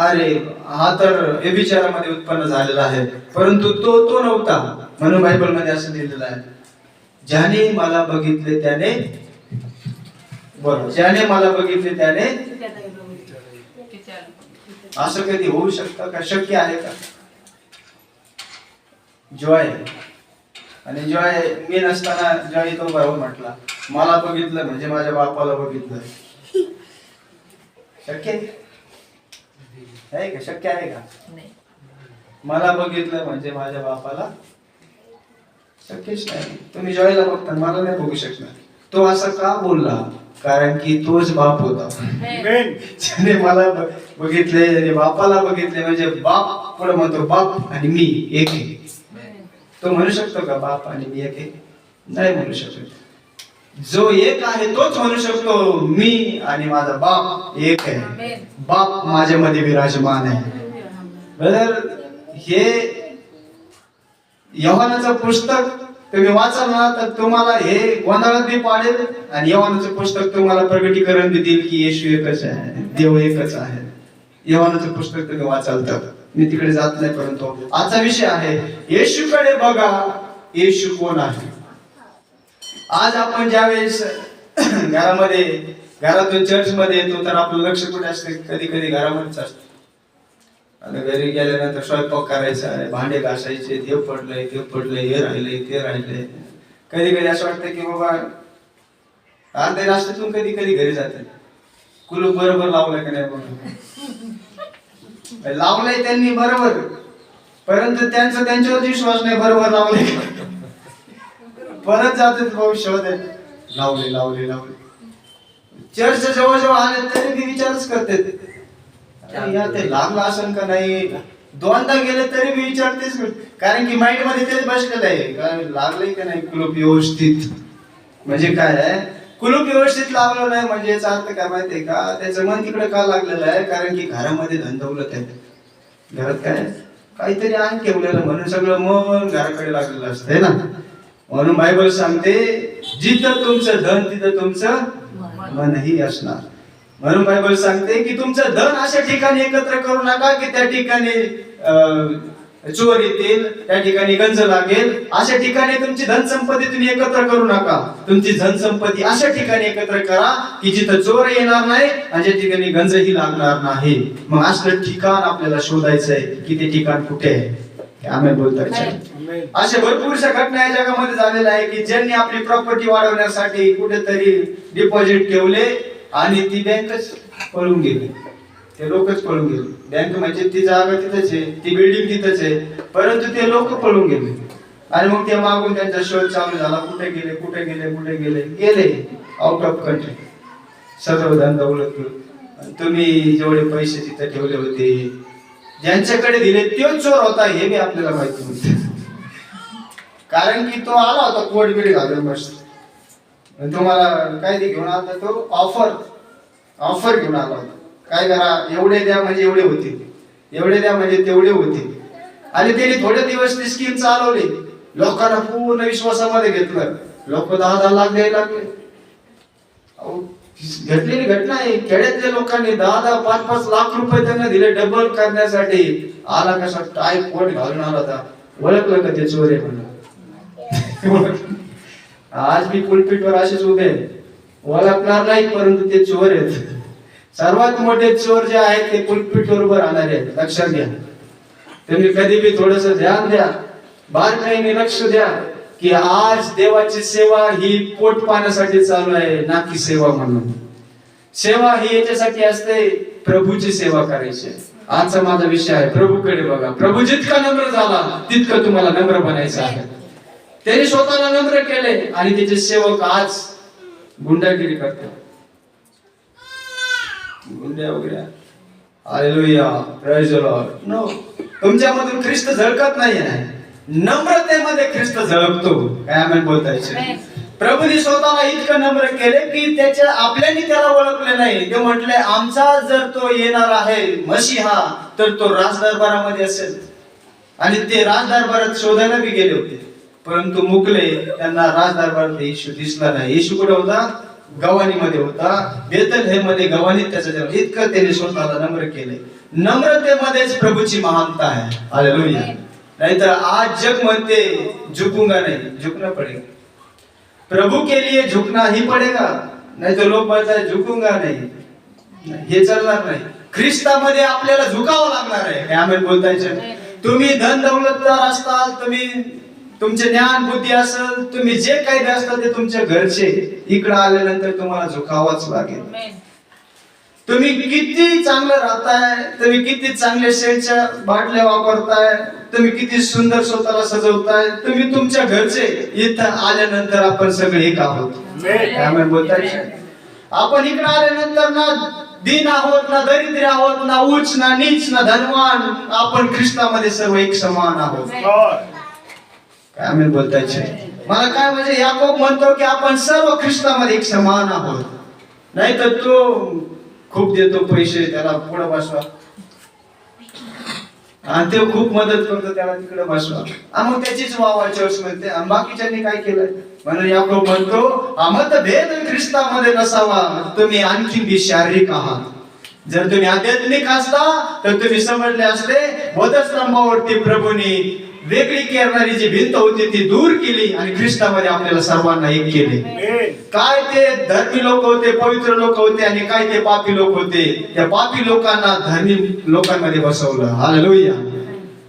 Speaker 1: अरे हा तर व्यभिचारामध्ये उत्पन्न झालेला आहे. परंतु तो नव्हता. म्हणून बायबल मध्ये असं लिहिलेलं आहे, ज्याने मला बघितले त्याने, बरोबर, ज्याने मला बघितले त्याने. असं कधी होऊ शकतं का? शक्य आहे का? जॉय आणि जॉय मी नसताना जॉय तो बरोबर म्हटला, मला बघितलं म्हणजे माझ्या बापाला बघितलं. शक्य आहे का? शक्य आहे का? मला बघितलं म्हणजे माझ्या बापाला शक्यच नाही. तुम्ही जॉयला बघता, मला नाही बघू शकणार. तो असं का बोलला? कारण की तोच बाप होता. ज्याने मला बघितले आणि बापाला बघितले, म्हणजे बाप पुढे म्हणतो बाप आणि मी एक आहे. तो म्हणू शकतो का बाप आणि मी एक आहे? नाही म्हणू शकत. जो एक आहे तोच म्हणू शकतो मी आणि माझा बाप एक आहे. बाप माझ्यामध्ये विराजमान आहे. ब्रदर, हे योहानाचं पुस्तक तुम्ही वाचाल ना, तर तुम्हाला हे गोंधळात बी पाडेल आणि योहानाचं पुस्तक तुम्हाला प्रगटीकरण बी देईल की येशू एकच आहे, देव एकच आहे. योहानाचं पुस्तक तुम्ही वाचाल तर. मी तिकडे जात नाही, परंतु आजचा विषय आहे येशूकडे बघा, येशू कोण आहे. आज आपण ज्यावेळेस घरातून चर्च मध्ये येतो, तर आपलं लक्ष कुठे असते? कधी कधी घरामध्येच असतं. आणि घरी गेल्यानंतर स्वयंपाक करायचा आहे, भांडे घासायचे, देव पडलंय, हे राहिलंय, ते राहिलंय. कधी कधी असं वाटतं की बाबा अर्ध्या रास्त्यातून कधी कधी घरी जाते, कुलूप बरोबर लावलंय का नाही म्हणून. लावलंय त्यांनी बरोबर, परंतु त्यांचा त्यांच्यावर विश्वास नाही, बरोबर लावलंय. परत जाते भाऊ शोधे, लावले. चर्च जवळ आले तरी मी विचारच करते, ते लागलं असेल का नाही. दोनदा गेले तरी मी विचारतेच, कारण की माइंड मध्ये तेच बसलेलं आहे, काय लागलंय का नाही कुलूप व्यवस्थित. म्हणजे काय आहे, कुलूप व्यवस्थित लावलं नाही म्हणजे याचा अर्थ काय माहितीये का? त्याचं मन तिकडे का लागलेलं आहे? कारण की घरामध्ये धंदवलत आहे. घरात काय काहीतरी आहे ठेवलेलं, म्हणून सगळं मन घराकडे लागलेलं असतंय ना. म्हणून बायबल सांगते, जिथं तुमचं धन तिथं तुमचं मनही असणार. म्हणून बायबल सांगते की तुमचं धन अशा ठिकाणी एकत्र करू नका की त्या ठिकाणी चोर येतील, त्या ठिकाणी गंज लागेल. अशा ठिकाणी तुमची धनसंपत्ती तुम्ही एकत्र करू नका. तुमची धनसंपत्ती अशा ठिकाणी एकत्र करा की जिथं चोर येणार नाही आणि ज्या ठिकाणी गंजही लागणार नाही. मग असलं ठिकाण आपल्याला शोधायचंय की ते ठिकाण कुठे आहे. आम्ही बोलतात अशा भरपूरशा घटना या जगामध्ये झालेल्या आहे की ज्यांनी आपली प्रॉपर्टी वाढवण्यासाठी कुठेतरी डिपॉझिट ठेवले आणि ती बँकच पळून गेली, ते लोकच पळून गेले. बँक म्हणजे ती जागा तिथंच आहे, ती बिल्डिंग तिथंच आहे, परंतु ते लोक पळून गेले. आणि मग ते मागून त्यांचा शोध चालू झाला, कुठे गेले आउट ऑफ कंट्री. सर्व धंदा उलट. तुम्ही जेवढे पैसे तिथे ठेवले होते, ज्यांच्याकडे दिले तो चोर होता हे बी आपल्याला माहिती होतं. कारण की तो आला होता कोट बिड घालून मस्त, तुम्हाला काय ते घेऊन आला तो ऑफर घेऊन आला होता. काय करा, एवढे द्या म्हणजे एवढे होते, एवढे द्या म्हणजे तेवढे होते. आणि त्यांनी थोडे दिवस ती स्कीम चालवली, लोकांना पूर्ण विश्वासामध्ये घेतलं. लोक 10-10 लाख द्यायला लागले. घडलेली घटना आहे. खेड्यातल्या लोकांनी 10-10, 5-5 लाख रुपये त्यांना दिले डबल करण्यासाठी. आला कसा टाय कोट घालून आला होता. ओळखलं का ते चोर आहे म्हणून? आज मी पुलपीठवर असेच उभे, ओळखणार नाही परंतु ते चोर आहेत. सर्वात मोठे चोर जे आहेत ते पुलपीठवर उभे राहणारे आहेत. लक्षात घ्या. तुम्ही कधी बी थोडस ध्यान द्या, बारकाईने लक्ष द्या की आज देवाची सेवा ही पोट पाण्यासाठी चालू आहे, ना की सेवा म्हणून. सेवा ही याच्यासाठी असते, प्रभूची सेवा करायची. आजचा माझा विषय आहे प्रभूकडे बघा. प्रभू जितका नम्र झाला तितकं तुम्हाला नम्र बनायचं आहे. त्याने स्वतःला नम्र केले आणि त्याचे सेवक आज गुंडागिरी करतात, गुंड्या वगैरे. Hallelujah, praise the lord. No, तुमच्यामधून ख्रिस्त झळकत नाहीये, नम्रतेमध्ये ख्रिस्त झळकतो. काय आमेन बोलतायचे? प्रभूने स्वतःला इतकं नम्र केले की त्याच्या आपल्याने त्याला ओळखले नाही. ते म्हटले आमचा जर तो येणार आहे मसीहा तर तो राजदरबारामध्ये असेल. आणि ते राजदरबारात शोधायला बी गेले होते, परंतु मुकले. त्यांना राजदरबारात येशू दिसला नाही. येशू कुठे होता? गवानीमध्ये होता. बेथलेहेम मध्ये गवानीत त्याचा जन्म. इतकं त्याने स्वतःला नम्र केले. नम्रतेमध्येच प्रभूची महानता आहे. हालेलुया. नाहीतर आज जग म्हणते झुकूंगा नहीं, झुकना पडेगा. प्रभु के लिए झुकना ही पडेगा. नाही तर लोक बोलतात झुकूंगा नाही, हे चालणार नाही. ख्रिस्तामध्ये आपल्याला झुकावं लागणार आहे. काय आमेन बोलतायचे? तुम्ही धन दौलतदार असताल, तुम्ही तुमचे ज्ञान बुद्धी असेल, तुम्ही जे काही असतात ते तुमच्या घरचे, इकडे आल्यानंतर तुम्हाला झुकावंच लागेल. तुम्ही किती चांगलं राहताय, तुम्ही किती चांगले सेंटच्या बाटल्या वापरताय, तुम्ही किती सुंदर स्वतःला सजवताय, तुम्ही तुमच्या घरचे, इथं आल्यानंतर आपण सगळे एक आहोत. आमेन बोलताय? आपण इकडे आल्यानंतर ना दीन आहोत, ना दरिद्र आहोत, ना उच्च ना नीच, ना धनवान. आपण ख्रिस्तामध्ये सर्व एक समान आहोत. काय आमेन बोलताय? मला काय म्हणजे याकोब म्हणतो की आपण सर्व ख्रिस्तामध्ये एक समान आहोत. नाही तर तो खूप देतो पैसे, त्याला पुढे बसवा, आणि ते खूप मदत करतो, त्याला तिकडे बसवा. मग त्याचीच वावा चर्च म्हणते. बाकीच्यांनी काय केलंय म्हणून याकोब म्हणतो मतभेद ख्रिस्तामध्ये नसावा. तुम्ही आणखी बी शारीरिक आहात. जर तुम्ही आध्यात्मिक असता तर तुम्ही समजले असते वधस्तंभावरती प्रभूने वेगळी करणारी जी भिंत होती ती दूर केली आणि ख्रिस्तामध्ये आपल्याला सर्वांना एक केले. काय ते धर्मी लोक होते, पवित्र लोक होते, आणि काय ते पापी लोक होते. त्या पापी लोकांना धर्मी लोकांमध्ये बसवलं. हालेलुया.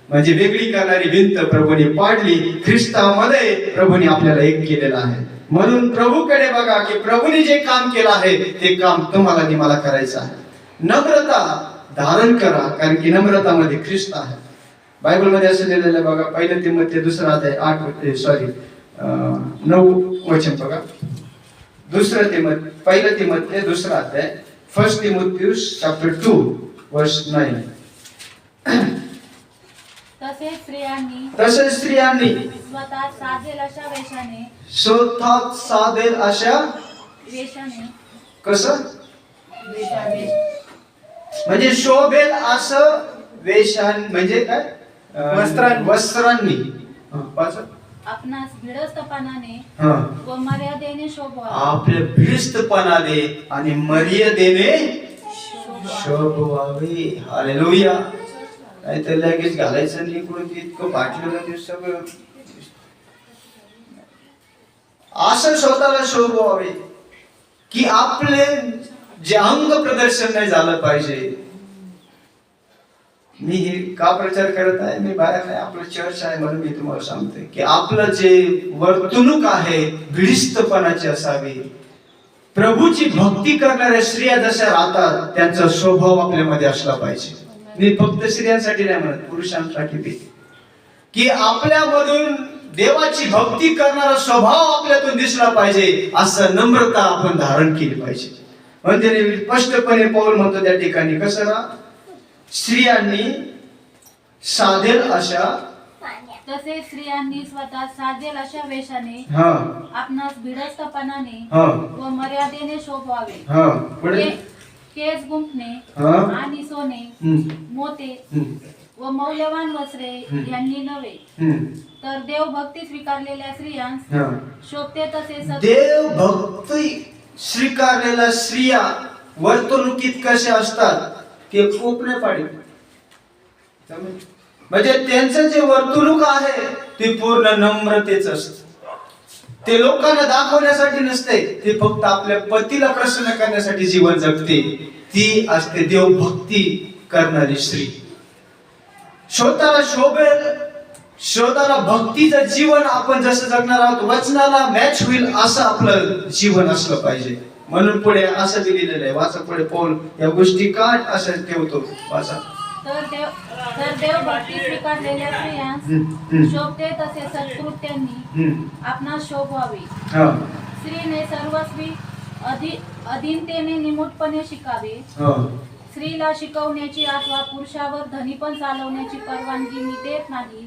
Speaker 1: म्हणजे वेगळी करणारी भिंत प्रभूने पाडली. ख्रिस्तामध्ये प्रभूने आपल्याला एक केलेलं आहे. म्हणून प्रभूकडे बघा की प्रभूने जे काम केलं आहे ते काम तुम्हाला आणि मला करायचं आहे. नम्रता धारण करा, कारण की नम्रतामध्ये ख्रिस्त आहे. बायबल मध्ये असं लिहिलेलं आहे बघा, 1 तिमोथेय 2 अध्याय 9 वचन बघा. 1 तिमोथेय 2 अध्याय 1 Timothy chapter 2 verse 9. तसेच स्त्रियांनी
Speaker 4: स्वतः साधेल अशा वेशाने
Speaker 1: कसं म्हणजे शोभेल असं वेशान म्हणजे काय? वस्त्रांनी
Speaker 4: आपणास भिडस्तपणाने व मर्यादेने शोभवावे.
Speaker 1: आपल्या भिडस्तपणाने आणि मर्यादेने शोभवावे. हालेलुया. नाही तर लगेच घालायचं नाही इकडून इतकं पाठलेलं सगळं. असं स्वतःला शोभवावे की आपले जे अंग प्रदर्शन नाही झालं पाहिजे. मी हे का प्रचार करत आहे? मी बाहेर नाही, आपलं चर्च आहे म्हणून मी तुम्हाला सांगतोय की आपलं जे वर्तणूक आहे भिडस्तपणाची असावी. प्रभूची भक्ती करणाऱ्या स्त्रिया जशा राहतात त्यांचा स्वभाव आपल्यामध्ये असला पाहिजे. मी फक्त स्त्रियांसाठी नाही म्हणत, पुरुषांसाठी बी, की आपल्यामधून देवाची भक्ती करणारा स्वभाव आपल्यातून दिसला पाहिजे. असं नम्रता आपण धारण केली पाहिजे. म्हणजे स्पष्टपणे पौल म्हणतो त्या ठिकाणी कसं ना, स्त्रियांनी साधेल अशा
Speaker 4: तसे स्त्रियांनी स्वतः साजेल अशा वेशाने आपणास भिडस्तपणाने व मर्यादेने शोभवावे. केस गुंफणे आणि सोने मोते व मौल्यवान वस्त्रे यांनी नव्हे, तर देव भक्ती स्वीकारलेल्या स्त्रियांस शोभते तसे
Speaker 1: देव भक्ती स्वीकारलेल्या स्त्रिया वर्तणुकीत कसे असतात ते कोपणे पाडी. म्हणजे त्यांचं जे वर्तणूक आहे ते पूर्ण नम्रतेच असत. ते लोकांना दाखवण्यासाठी नसते, ते फक्त आपल्या पतीला प्रसन्न करण्यासाठी जीवन जगते. ती असते देवभक्ती करणारी स्त्री. स्वतःला शोभेल, स्वतःला भक्तीचं जीवन आपण जसं जगणार आहोत, वचनाला मॅच होईल असं आपलं जीवन असलं पाहिजे. म्हणून पुढे असं दिलेलं आहे, वाचा पुढे पाऊल या गोष्टी का असं ठेवतो. वाचा.
Speaker 4: तर देव भक्ती स्वीकारलेल्या स्त्रियांस शोभते तसे सत्कृत्यांनी आपणास शोभवावे. स्त्रीने सर्वस्वी अधीनतेने निमूटपणे शिकावे. स्त्रीला शिकवण्याची अथवा पुरुषावर धनीपण चालवण्याची परवानगी मी देत नाही.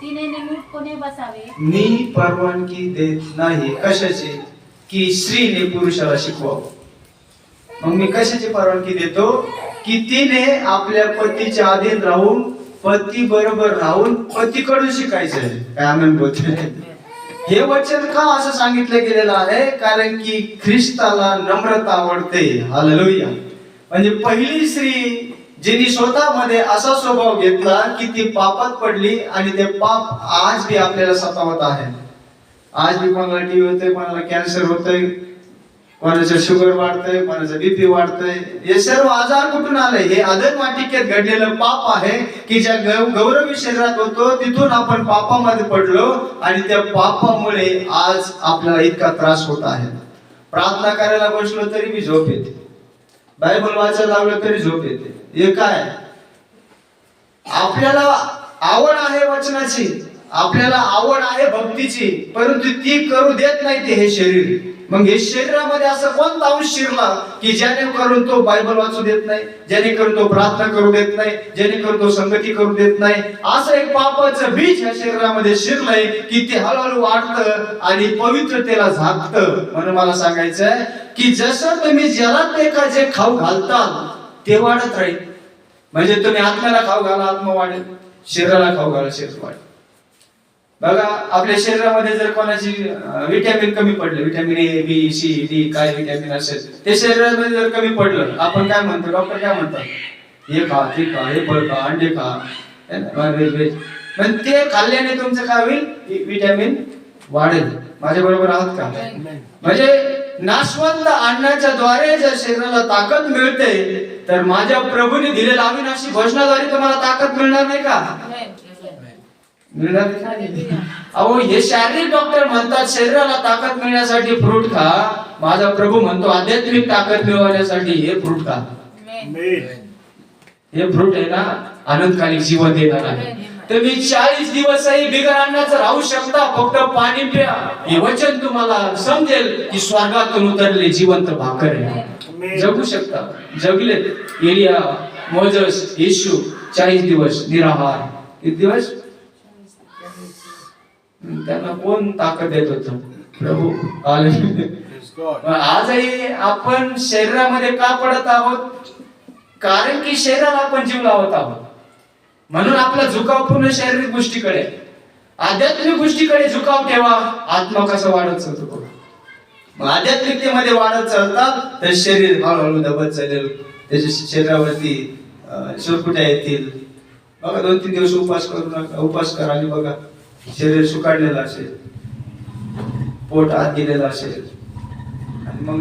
Speaker 4: तिने निमूटपणे बसावे.
Speaker 1: मी परवानगी देत नाही. कशाची? की स्त्रीने पुरुषाला शिकवावं. मग मी कशाची परवानगी देतो? की तिने आपल्या पतीच्या अधीन राहून, पती बरोबर राहून पतीकडून शिकायचंय. काय आनंद बोलतोय. हे वचन का असं सांगितलं गेलेलं आहे? कारण की ख्रिस्ताला नम्रता आवडते. हालेलुया. म्हणजे पहिली स्त्री जिने स्वतःमध्ये असा स्वभाव घेतला की ती पापात पडली, आणि ते पाप आज भी आपल्याला सतावत आहे. आज भी कोणाला टीबी होतोय, कोणाला कॅन्सर होतोय, कोणाचं शुगर वाढतंय, कोणाचं बीपी वाढतंय. हे सर्व आजार कुठून आले? हे अधर्माटिकेत घडलेलं पाप आहे की ज्या गौरवी शरीरात होतो तिथून आपण पापामध्ये पडलो, आणि त्या पापामुळे आज आपल्याला इतका त्रास होत आहे. प्रार्थना करायला बसलो तरी मी झोप येते, बायबल वाचायला लागलो तरी झोप येते. हे काय? आपल्याला आवड आहे वचनाची, आपल्याला आवड आहे भक्तीची, परंतु ती करू देत नाही ते हे शरीर. मग हे शरीरामध्ये असं कोणता अंश शिरला की जेणेकरून तो बायबल वाचू देत नाही, जेणेकरून तो प्रार्थना करू देत नाही, जेणेकरून तो संगती करू देत नाही. असं एक पापाचं बीज ह्या शरीरामध्ये शिरलंय की ते हळूहळू वाढतं आणि पवित्रतेला झाकतं. म्हणून मला सांगायचंय की जसं तुम्ही ज्याला ते का जे खाऊ घालताल ते वाढत राहील. म्हणजे तुम्ही आत्म्याला खाऊ घाला, आत्मा वाढेल. शरीराला खाऊ घाला, शरीर वाढेल. बघा, आपल्या शरीरामध्ये जर कोणाची विटॅमिन कमी पडले, vitamin A, B, C, D, काय विटॅमिन असेल, ते शरीरामध्ये जर कमी पडलं, आपण काय म्हणतो? डॉक्टर काय म्हणतात? हे खा, ते खा, हे फळ खा, अंडे खा. पण ते खाल्ल्याने तुमचं काय होईल? विटॅमिन वाढेल. माझ्या बरोबर आहात का? म्हणजे नाशवंत अन्नाच्या द्वारे जर शरीराला ताकद मिळते, तर माझ्या प्रभूने दिलेल्या अविनाशी भोजनाद्वारे तुम्हाला ताकद मिळणार नाही का? अहो, हे शारीरिक डॉक्टर म्हणतात शरीराला ताकद मिळण्यासाठी फ्रूट खा. माझा प्रभू म्हणतो आध्यात्मिक ताकद मिळवण्यासाठी हे फ्रूट खा. हे फ्रूट आहे ना, अनंतकालिक जीवन देणार आहे. तुम्ही 40 दिवसही बिगर अन्नाचं राहू शकता, फक्त पाणी प्या. हे वचन तुम्हाला समजेल की स्वर्गातून उतरले जिवंत भाकर आहे. जगू शकता. जगलेत एलिया, मोजेस, येशू 40 दिवस निराहार. किती दिवस? त्यांना कोण ताकद देत होत? प्रभू. आजही आपण शरीरामध्ये का पडत आहोत? कारण की शरीराला आपण जीव लावत आहोत. म्हणून आपला झुकाव पूर्ण शारीरिक गोष्टीकडे, आध्यात्मिक गोष्टीकडे झुकाव ठेवा. आत्मा कसा वाढत चालतो? आध्यात्मिकतेमध्ये वाढत चालतात तर शरीर हळूहळू दबत चालेल. त्याच्या शरीरावरती सुरकुट्या येतील. बघा, 2-3 दिवस उपास करू नका. उपास करा आणि बघा, शरीर सुकाडलेलं असेल, पोट आत गेलेलं असेल, आणि मग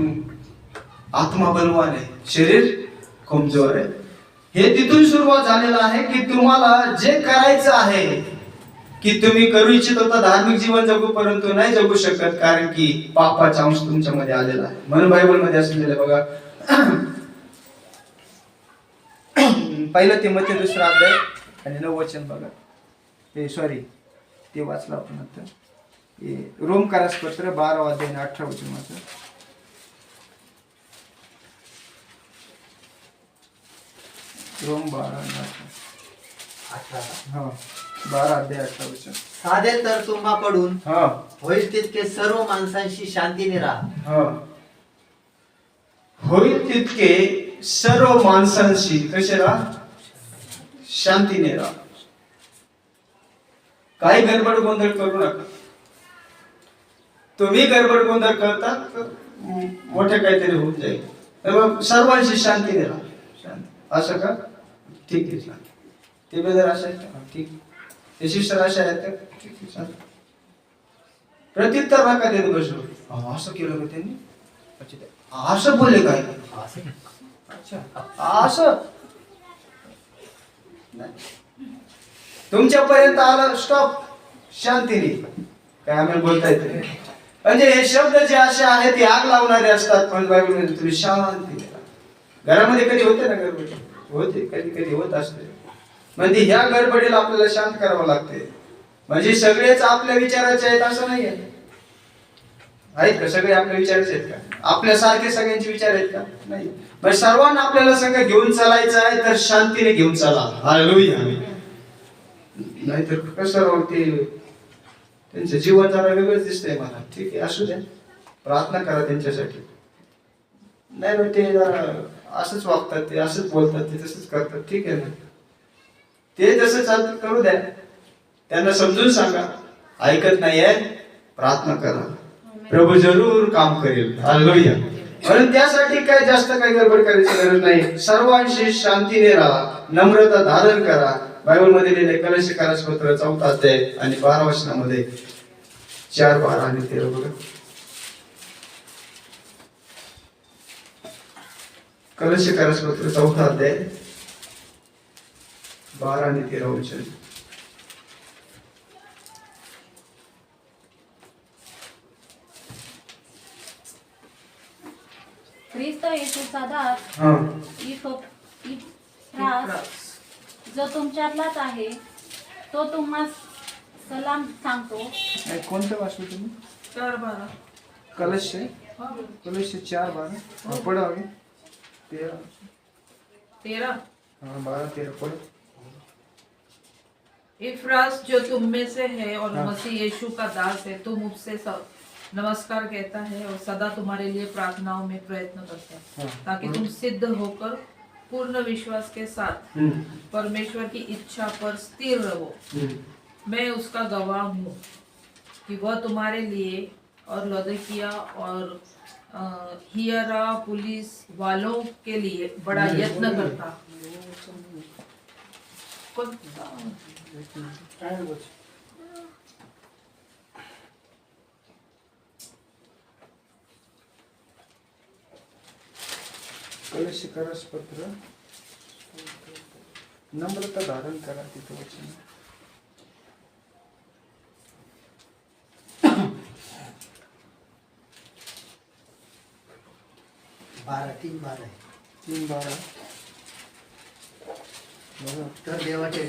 Speaker 1: आत्मा बलवान आहे, शरीर कमजोर आहे. हे तिथून सुरुवात झालेलं आहे की तुम्हाला जे करायचं आहे, की तुम्ही करू इच्छित होता धार्मिक जीवन जगू, परंतु नाही जगू शकत कारण की पापाचा अंश तुमच्यामध्ये आलेला आहे. म्हणून बायबल मध्ये असं लिहिलं बघा, 1 तिमोथी 2 अध्याय आणि 9 वचन बघा. ते वाचलं आपण आता. रोमकारास पत्र 12 अध्याय 18 वचन वाचा. रोम 12:18.
Speaker 3: 18.
Speaker 1: हा 12 अध्याय 18 वचन.
Speaker 3: साधे तर तुम्हाकडून
Speaker 1: हा
Speaker 3: होईल तितके सर्व माणसांशी शांतीने राहा.
Speaker 1: हा होईल तितके सर्व माणसांशी कसे राहा? शांतीने राहा. काही गडबड गोंधळ करू नका. तुम्ही गडबड गोंधळ करता तर मोठे काहीतरी होऊन जाईल. तर मग सर्वांशी शांतीने राहा. शांती असं का? ठीक आहे शांती. ते बेदर असे आहेत का? ठीक. ते शिष्य असे आहेत का? ठीक आहे शांती. प्रत्युत्तर नका देत बसू. असं केलं का त्यांनी? अच्छा, असं बोलले काय? अच्छा असं नाही. तुमच्यापर्यंत आलं स्टॉप. शांतीने काय आम्ही बोलता येत नाही. म्हणजे हे शब्द जे असे आहेत ते आग लावणारे असतात. पण बायबलमध्ये तुम्ही शांतीने राहा. घरामध्ये कधी होते ना गडबड? होते, कधी कधी होत असते. म्हणजे ह्या गडबडीला आपल्याला शांत करावं लागते. म्हणजे सगळेच आपल्या विचाराचे आहेत असं नाही आहे. आहेत का सगळे आपल्या विचाराचे आहेत का? आपल्यासारखे सगळ्यांचे विचार आहेत का? नाही. पण सर्वांना आपल्याला संघ घेऊन चालायचं आहे तर शांतीने घेऊन चला. हालेलुया. नाहीतर कसं ते त्यांचं जीवन जरा वेगळंच दिसतंय मला. ठीक आहे असू द्या, प्रार्थना करा त्यांच्यासाठी. नाही मग ते जरा असंच वागतात, ते असंच बोलतात, ते तसंच करतात. ठीक आहे ना, ते जसं चालतं करू द्या. त्यांना समजून सांगा. ऐकत नाहीये, प्रार्थना करा. प्रभू जरूर काम करेल. हालेलुया. म्हणून त्यासाठी काय जास्त काही गडबड करायची गरज नाही. सर्वांशी शांतीने राहा, नम्रता धारण करा. बायबल मध्ये लिहिले कलशकारास पत्र 4 अध्याय आणि 12 वचनामध्ये 4, 12 आणि 13 बघा. कलशकारास पत्र 4 अध्याय 12 आणि 13 वचन.
Speaker 4: ख्रिस्त येशूचा दास
Speaker 1: हा
Speaker 4: इफ्रास जो तुमच्यातलाच आहे तो तुम्हाला सलाम सांगतो.
Speaker 1: कोणतं वाचलं तुम्ही?
Speaker 2: 4:12.
Speaker 1: कलश 4:12 पढ़ा 13
Speaker 2: 13.
Speaker 1: हाँ 12-13 पढ़ो.
Speaker 2: इफ्रास जो तुम में से है और मसीह यीशु का दास है, तुम उससे नमस्कार कहता है और सदा तुम्हारे लिए प्रार्थनाओं में प्रयत्न करता है, ताकि तुम सिद्ध होकर पूर्ण विश्वास के साथ परमेश्वर की इच्छा पर स्थिर रहो. मैं उसका गवाह हूँ कि वह तुम्हारे लिए और लौदीकिया और हियरा पुलिस वालों के लिए बड़ा यत्न करता.
Speaker 1: कलशकारास पत्र नम्रता धारण करा. तिथं वचन
Speaker 3: 3:12 आहे.
Speaker 1: 3:12.
Speaker 3: तर देवाचे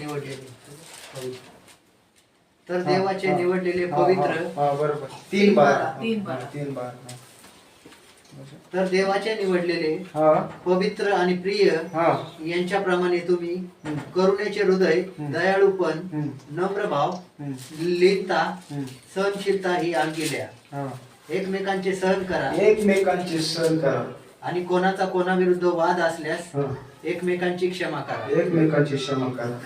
Speaker 3: निवडलेले पवित्र.
Speaker 1: बरोबर 3:12.
Speaker 2: 3:12.
Speaker 3: तर देवाचे निवडलेले पवित्र आणि प्रिय यांच्याप्रमाणे तुम्ही करुणेचे हृदय, दयाळूपण, नम्र भाव, लीनता, सहनशीलता ही अंगी द्या. एकमेकांचे सहन करा आणि कोणाचा कोणाविरुद्ध वाद असल्यास एकमेकांची क्षमा करा.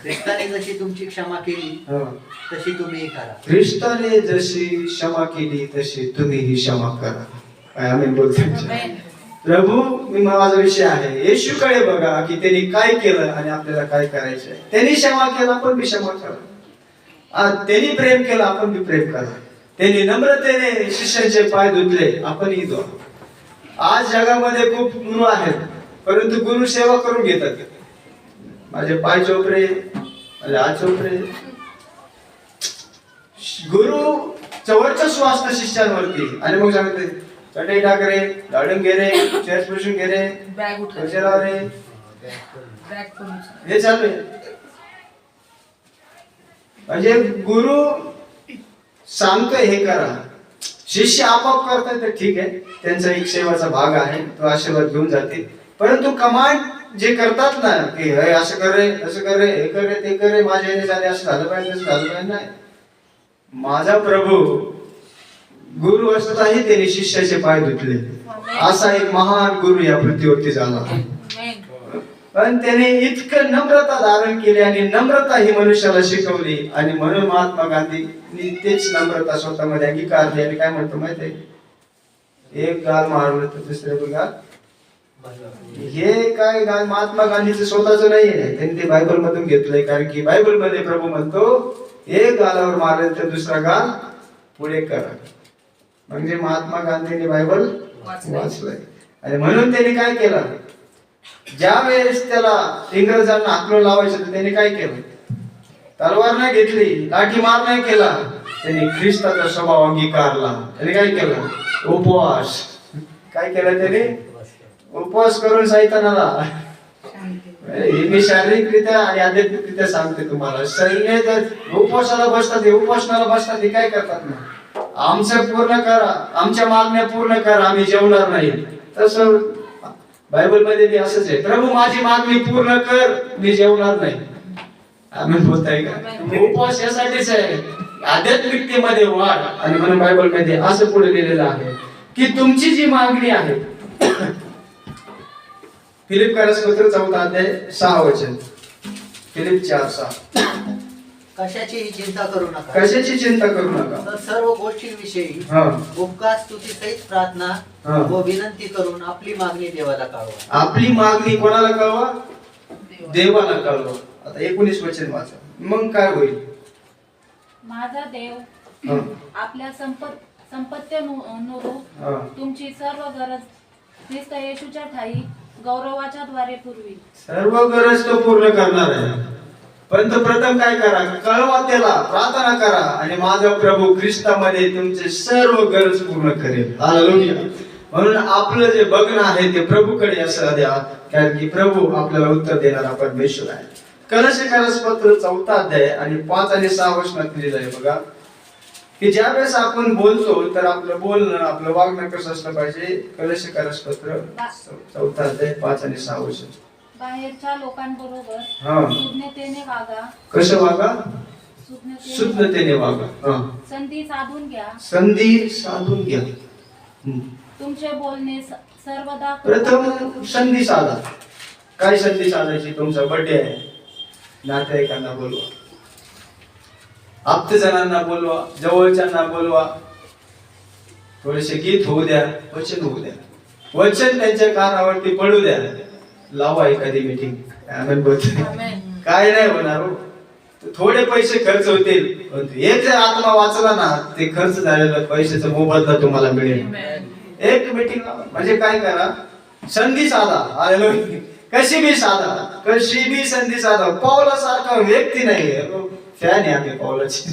Speaker 3: ख्रिस्ताने जशी तुमची क्षमा केली तशी तुम्ही करा.
Speaker 1: ख्रिस्ताने जशी क्षमा केली तशी तुम्ही क्षमा करा. आम्ही बोलतो प्रभू मी माझा विषय आहे. येशूकडे बघा की त्यांनी काय केलं आणि आपल्याला काय करायचं आहे. त्यांनी क्षमा केला, आपण बी क्षमा करा. त्यांनी प्रेम केलं, आपण बी प्रेम करा. त्यांनी नम्रतेने शिष्यांचे पाय धुतले, आपणही धुवा. आज जगामध्ये खूप गुरु आहेत, परंतु गुरु सेवा करून घेतात. माझे पाय चोपरे, माझे हात चोपरे. गुरु वर्चस्व असतं शिष्यांवरती. आणि मग सांगते चटई टाक रे, झाडून घे रे, चेअर पुसून घे रे,
Speaker 2: बॅग उठा
Speaker 1: रे,
Speaker 2: बॅग पण
Speaker 1: हे चालू आहे. म्हणजे गुरु सांगतोय हे करा, शिष्य आपोआप करतात तर ठीक आहे, त्यांचा एक सेवाचा भाग आहे, तो आशीर्वाद घेऊन जातील. परंतु कमांड जे करतात ना की "हे असं कर रे, असं कर रे, हे कर रे, ते कर रे, माझ्या याने झाले, असं झालं पाहिजे, तसं झालं पाहिजे", नाही. माझा प्रभू गुरु असताही त्याने शिष्याचे पाय धुतले. असा एक महान गुरु या पृथ्वीवरती झाला. पण त्याने इतकं नम्रता धारण केली आणि नम्रता ही मनुष्याला शिकवली, आणि म्हणून महात्मा गांधींनी तेच नम्रता स्वतःमध्ये अंगीकारली. आणि काय म्हणतो माहितीये, एक गाल मारलं तर दुसरे गाल. हे काय गाल महात्मा गांधीचं स्वतःच नाहीये, त्यांनी ते बायबल मधून घेतलंय. कारण की बायबल मध्ये प्रभू म्हणतो एक गालावर मारलं तर दुसरा गाल पुढे करा. म्हणजे महात्मा गांधींनी बायबल वाचलंय. आणि म्हणून त्यांनी काय केलं, ज्या वेळेस त्याला इंग्रजांना हाकलून लावायचं तर त्यांनी काय केलं, तलवार नाही घेतली, लाठी मार नाही केला, त्यांनी ख्रिस्ताचा स्वभाव अंगीकारला. त्यांनी काय केलं, उपवास. काय केलं त्याने, उपवास करून सैतानाला. मी शारीरिकरित्या आणि आध्यात्मिकरित्या सांगते तुम्हाला, सैन्य जर उपवासाला बसतात, उपोषणाला बसतात, हे काय करतात ना, आमचं पूर्ण करा, आमच्या मागण्या पूर्ण करा, आम्ही जेवणार नाही. तसं बायबल मध्ये बी असंच आहे, प्रभू माझी मागणी पूर्ण कर, मी जेवणार नाही. आम्ही बोलताय का, उपवास यासाठीच आहे, आध्यात्मिकतेमध्ये वाढ. आणि म्हणून बायबल मध्ये असं पुढे लिहिलेलं आहे की तुमची जी मागणी आहे, फिलिप पत्र 4 अध्याय 6 वचन, फिलिप 4:6,
Speaker 3: कशाची चिंता करू नका,
Speaker 1: कशाची चिंता करू नका,
Speaker 3: तर सर्व गोष्टींविषयी उपकार स्तुती सहित प्रार्थना व विनंती करून आपली मागणी देवाला कळवा.
Speaker 1: आपली मागणी कोणाला कळवा, देवाला कळवा. आता 19 वचन वाचा, मग काय होईल,
Speaker 4: माझा देव आपल्या संपत्तीनुरूप तुमची सर्व गरज ख्रिस्त येशूच्या ठाई गौरवाच्या द्वारे पुरवी.
Speaker 1: सर्व गरज तो पूर्ण करणार आहे. पण तो प्रथम काय करा, कळवा त्याला, प्रार्थना करा, आणि माझा प्रभू ख्रिस्तामध्ये तुमचे सर्व गरज पूर्ण करेल. हालेलुया. म्हणून आपलं जे बघणं आहे ते प्रभूकडे असं द्या, कारण की प्रभू आपल्याला उत्तर देणारा परमेश्वर आहे. पत्र 4 अध्याय आणि 5 आणि 6 वचनात लिहिलं आहे बघा, की ज्या वेळेस आपण बोलतो तर आपलं बोलणं, आपलं वागणं कसं असलं पाहिजे. पत्र 4 अध्याय 5 आणि 6 वचन,
Speaker 4: बाहेरच्या लोकांबरोबर सुज्ञतेने वागा.
Speaker 1: कसं वागा, शुद्धतेने वागा.
Speaker 4: संधी साधून घ्या,
Speaker 1: संधी साधून घ्या.
Speaker 4: तुमचे बोलणे सर्वदा
Speaker 1: प्रथम संधी साधा. काय संधी साधायची, तुमचा बर्थडे आहे, नातेवाईकांना बोलवा, आप्तजनांना बोलवा, जवळच्यांना बोलवा, थोडेसे गीत होऊ द्या, वचन होऊ द्या, वचन त्यांच्या कानावरती पडू द्या, लावा एखादी मीटिंग. काय नाही होणार, थोडे पैसे खर्च होतील, एक जर आत्मा वाचला ना, ते खर्च झालेला पैशाचा मोबदला तुम्हाला मिळेल. एक मीटिंग म्हणजे काय करा, संधी साधा. कशी बी साधा, कशी बी संधी साधा. पौलासारखा व्यक्ती नाही, फॅन आहे आम्ही पौलाची.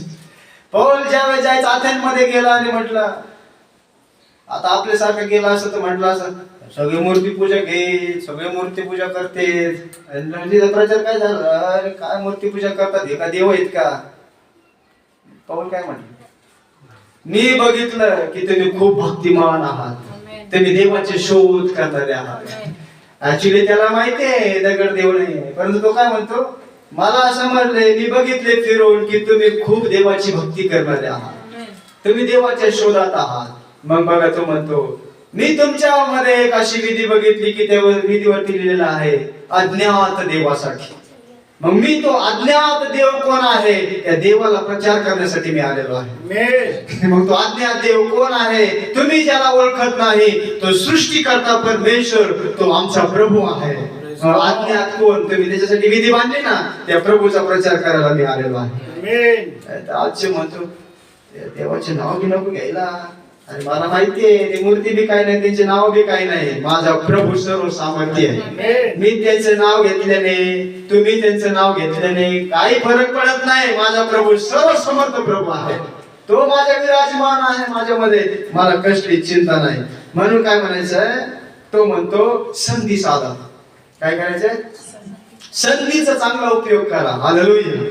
Speaker 1: पौल ज्यावेळेस जायचं अथेन्समध्ये गेला आणि म्हटलं, आता आपल्यासारखं गेला असं तर म्हटलं असं, सगळे मूर्तीपूजा घे, सगळे मूर्तीपूजा करते. प्रचार काय झाला, अरे काय मूर्तीपूजा करतात, हे का देव आहेत का. पौल काय म्हटलं, मी बघितलं की तुम्ही खूप भक्तिमान आहात, तुम्ही देवाचे शोध करणारे आहात. ऍक्च्युली त्याला माहिती आहे दगड देव नाही, परंतु तो काय म्हणतो, मला समजले, मी बघितले फिरून की तुम्ही खूप देवाची भक्ती करणारे आहात, तुम्ही देवाच्या शोधात आहात. मग बघा तो म्हणतो, मी तुमच्यामध्ये एक अशी विधी बघितली की त्या विधीवरती लिहिलेलं आहे, अज्ञात देवासाठी. मग मी तो अज्ञात देव कोण आहे, त्या देवाला प्रचार करण्यासाठी मी आलेलो आहे. मग तो अज्ञात देव कोण आहे, तुम्ही ज्याला ओळखत नाही, तो सृष्टीकर्ता परमेश्वर, तो आमचा प्रभू आहे. अज्ञात कोण, तुम्ही त्याच्यासाठी विधी बांधली ना, त्या प्रभूचा प्रचार करायला मी आलेलो आहे. आजचे म्हणतो देवाचे नाव बी नको घ्यायला, आणि मला माहितीये ती मूर्ती बी काय नाही, त्यांचे नाव बी काय नाही, माझा प्रभू सर्व सामर्थ्य आहे. मी त्यांचं नाव घेतल्याने, तुम्ही त्यांचं नाव घेतल्याने काही फरक पडत नाही. माझा प्रभू सर्व समर्थ प्रभू आहे, तो माझ्या विराजमान आहे माझ्यामध्ये, मला कसली चिंता नाही. म्हणून काय म्हणायचंय, तो म्हणतो संधी साधा. काय करायचंय, संधीचा चांगला उपयोग करा. हालेलुया.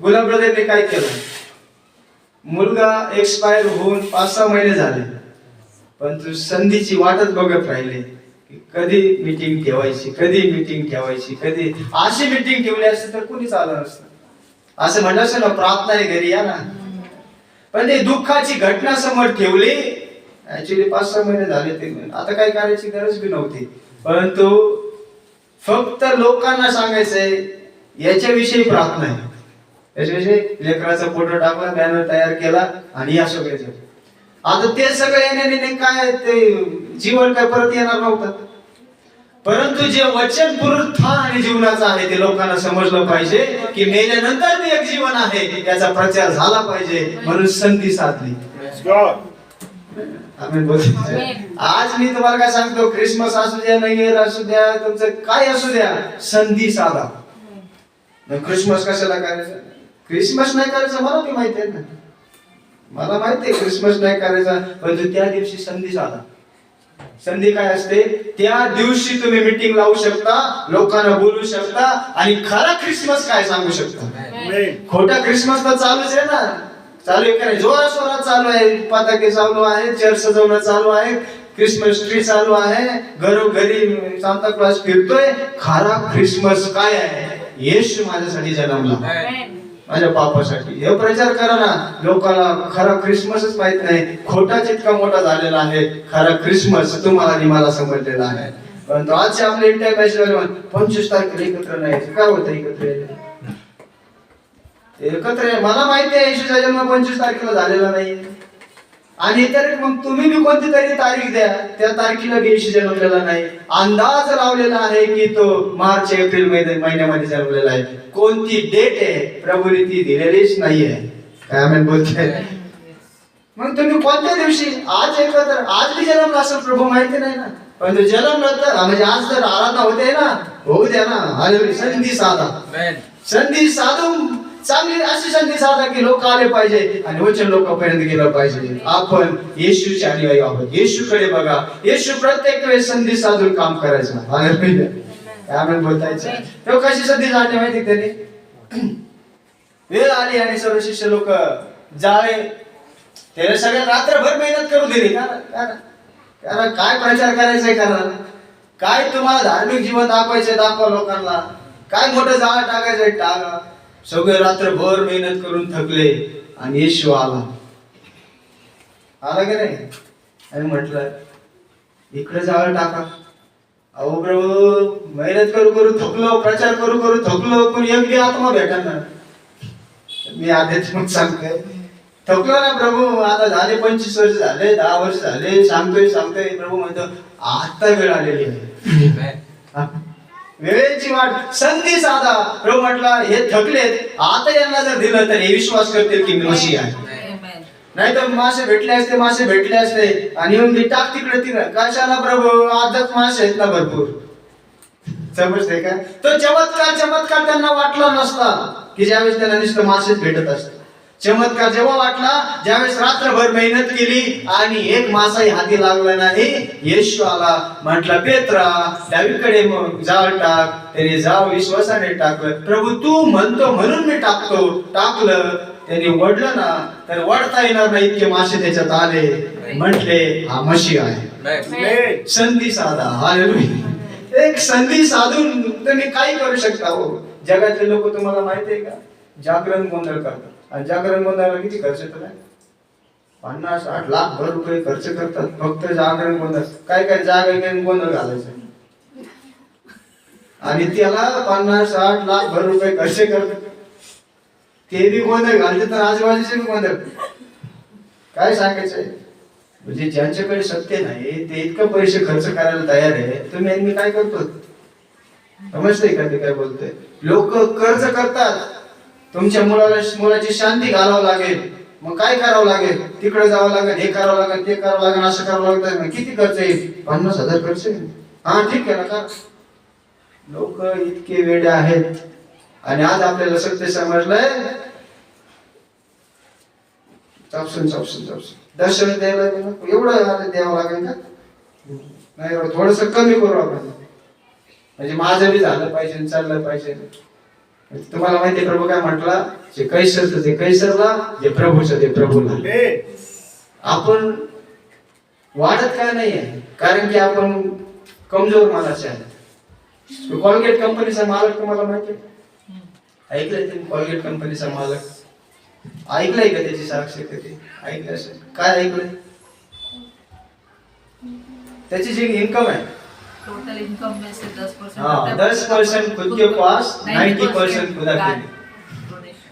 Speaker 1: गुलाब ब्रदरने काय केलं, मुलगा एक्सपायर होऊन 5-6 महिने झाले, पण तू संधीची वाटच बघत राहिले कधी मीटिंग ठेवायची, कधी मीटिंग ठेवायची, कधी अशी मीटिंग ठेवली असते तर कुणीच आलं नसतं. असं म्हणलं असं ना, प्रार्थना आहे घरी या ना. पण ते दुःखाची घटना समोर ठेवली. ऍक्च्युली 5-6 महिने झाले ते, आता काही करायची गरज बी नव्हती. परंतु फक्त लोकांना सांगायचंय याच्याविषयी प्रार्थना आहे, याच्याविषयी लेकराचा फोटो टाकला, बॅनर तयार केला आणि या सगळ्याचे. आता ते सगळं येण्याने काय ते जीवन काय परत येणार नव्हतं. परंतु जे वचन पुनरुत्थान आणि जीवनाचं आहे ते लोकांना समजलं पाहिजे की मेल्यानंतर मी एक जीवन आहे, याचा प्रचार झाला पाहिजे. म्हणून संधी साधली. आम्ही बोलतो. आज मी तुम्हाला काय सांगतो, ख्रिसमस असू द्या, न्यू इयर असू द्या, तुमचं काय असू द्या, संधी साधा. ख्रिसमस कशाला करायचं? ख्रिसमस नाही करायचं मला बी माहिती आहे ना, मला माहिती आहे ख्रिसमस नाही करायचा. परंतु त्या दिवशी संधी साधा. संधी काय असते? त्या दिवशी तुम्ही मीटिंग लावू शकता, लोकांना बोलू शकता आणि खरा ख्रिसमस काय सांगू शकता. खोटा ख्रिसमस तर चालूच आहे ना, चालू आहे का नाही? जोरा जोरात चालू आहे, पताके चालू आहे, चर्च सजवणं चालू आहे, क्रिसमस ट्री चालू आहे, घरोघरी सांता क्लॉज फिरतोय. खरा ख्रिसमस काय आहे? येशू माझ्यासाठी जन्मला, माझ्या पापासाठी. हे प्रचार करा ना. लोकांना खरा ख्रिसमसच माहित नाही, खोटाच इतका मोठा झालेला आहे. खरा ख्रिसमस तुम्हाला आणि मला समजलेला आहे. परंतु आजच्या आपल्या इंटरनॅशनल 25 तारखेला एकत्र नाही, काय होतं एकत्र एकत्र? मला माहिती आहे येशूचा जन्म 25 तारखेला झालेला नाही. आणि तर मग तुम्ही बी कोणती तरी तारीख द्या, त्या तारखेला येशू जन्मलेला नाही. अंदाज लावलेला आहे की तो मार्च एप्रिल महिन्यामध्ये जन्मलेला आहे. कोणती डेट आहे प्रभूने ती दिलेलीच नाहीये. काय आम्ही बोलतोय? मग तुम्ही कोणत्या दिवशी आज एकत्र, आज बी जन्मला असेल प्रभू माहिती नाही ना. पण जन्मला तर म्हणजे आज तर आराधना होते ना, होऊ द्या ना. संधी साधा, संधी साधून चांगली अशी संधी साधा की लोक आले पाहिजे आणि वचन लोकांपर्यंत गेलं पाहिजे. आपण येशूचे अनुयायी आहोत. येशूकडे बघा. येशू प्रत्येक वेळेस संधी साधून काम करायचं. काय बोलतायचं? तो कशी संधी साधली माहिती त्याने? वेळ आली आणि सर्व शिष्य लोक जावे, त्याने सगळ्या रात्रभर मेहनत करू दिली. कारण काय प्रचार करायचंय करा, काय तुम्हाला धार्मिक जीवन दाखवायचंय दाखवा लोकांना, काय मोठं जाळ टाकायचंय टाका. सगळे रात्रभर मेहनत करून थकले आणि येशू आला की नाही? आणि म्हटलं इकडे जाळ टाका. अहो प्रभू मेहनत करू करू थकलो, प्रचार करू करू थकलो, पण एक बी आत्मा भेटा ना. मी आध्यात्मिक सांगतोय, थकलो ना प्रभू. आता झाले 25 वर्ष झाले, 10 वर्ष झाले, सांगतोय प्रभू म्हणतो आता वेळ आलेली आहे. वेळेची वाट, संधी साधा. प्रभू म्हटला हे थकलेत, आता यांना जर दिलं तर हे विश्वास करतील की मी मसीह आहे. नाही तर मासे भेटले असते आणि येऊन टाक तिकडे तिकडे. कशाला प्रभू, आजच मासे आहेत ना भरपूर. समजते का? तो चमत्कार त्यांना वाटला नसता की ज्यावेळेस त्यांना नुसतं मासेच भेटत असत. चमत्कार जेव्हा वाटला ज्यावेळेस रात्रभर मेहनत केली आणि एक मासाही हाती लागला नाही. येशू आला, म्हटला पेत्रा डावीकडे जाळ टाक. त्याने जाळ विश्वासाने टाकलं. प्रभू तू म्हणतो म्हणून मी टाकलं. त्यांनी वडलं ना तर वडता येणार नाही इतके मासे त्याच्यात आले. म्हटले हा मसीह आहे. संधी साधा. हालेलुया. एक संधी साधून तुम्ही काही करू शकता. हो, जगातले लोक तुम्हाला माहिती आहे का, जागरण गोंधळ करतात. आणि जागरण गोंधळाला किती खर्च येतो? 50-60 लाख रुपये खर्च करतात फक्त जागरण गोंधळ. काय जागरण गोंधळ घालायचं आणि त्याला 50-60 लाख रुपये खर्च करतात. ते बी गोंधळ घालते तर आजूबाजूचे बी गोंधळ. काय सांगायचंय? म्हणजे ज्यांच्याकडे सत्य नाही ते इतकं पैसे खर्च करायला तयार आहे. तुम्ही मी काय करतो समजतंय का ते काय बोलतोय? लोक कर्ज करतात. तुमच्या मुलाची शांती घालावं लागेल, मग काय करावं लागेल? तिकडे जावं लागेल, हे करावं लागेल, ते करावं लागेल, असं करावं लागेल. किती खर्च येईल? 50,000 खर्च येईल. हा ठीक आहे ना का? लोक इतके वेडे आहेत. आणि आज आपल्याला सत्य समजलंय. चापसून दर्शन द्यायला एवढं द्यावं लागेल का? नाही, थोडस कमी करू आपण, म्हणजे माझं बी झालं पाहिजे, चाललं पाहिजे. तुम्हाला माहिती प्रभू काय म्हटला? जे कैसरचं ते कैसरला, जे प्रभूचं ते प्रभूला. आपण वाढत काय नाहीये, कारण की आपण कमजोर मनाचे आहेत. कॉलगेट कंपनीचा मालक तुम्हाला माहिती आहे? ऐकलंय तुम्ही कॉलगेट कंपनीचा मालक? ऐकलंय का त्याची साक्ष कधी? ऐकलं असेल. काय ऐकलंय? त्याची जी इन्कम आहे,
Speaker 2: टोटल इनकम में से 10%
Speaker 1: हाँ 10% खुद के पास, 90% खुदा के लिए.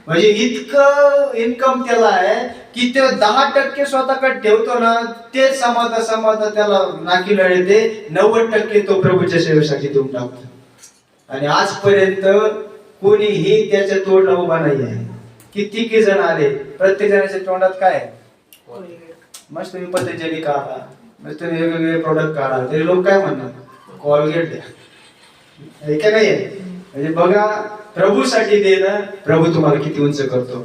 Speaker 1: म्हणजे इतकं इन्कम त्याला आहे की ते 10% स्वतःकडे ठेवतो ना, ते समाता त्याला नाकीला येते, 90% तो प्रभूच्या सेवेसाठी देऊन टाकतो. आणि आजपर्यंत कोणीही त्याच्या तोडला उभा नाही आहे. किती जण आले, प्रत्येक जणाच्या तोंडात काय आहे? मस्त तुम्ही पतंजली काढा, मस्त तुम्ही वेगवेगळे प्रोडक्ट काढा, तरी लोक काय म्हणतात? कॉलगेट द्या. हे काय नाही आहे. म्हणजे बघा, प्रभूसाठी देणं, प्रभू तुम्हाला किती उंच करतो.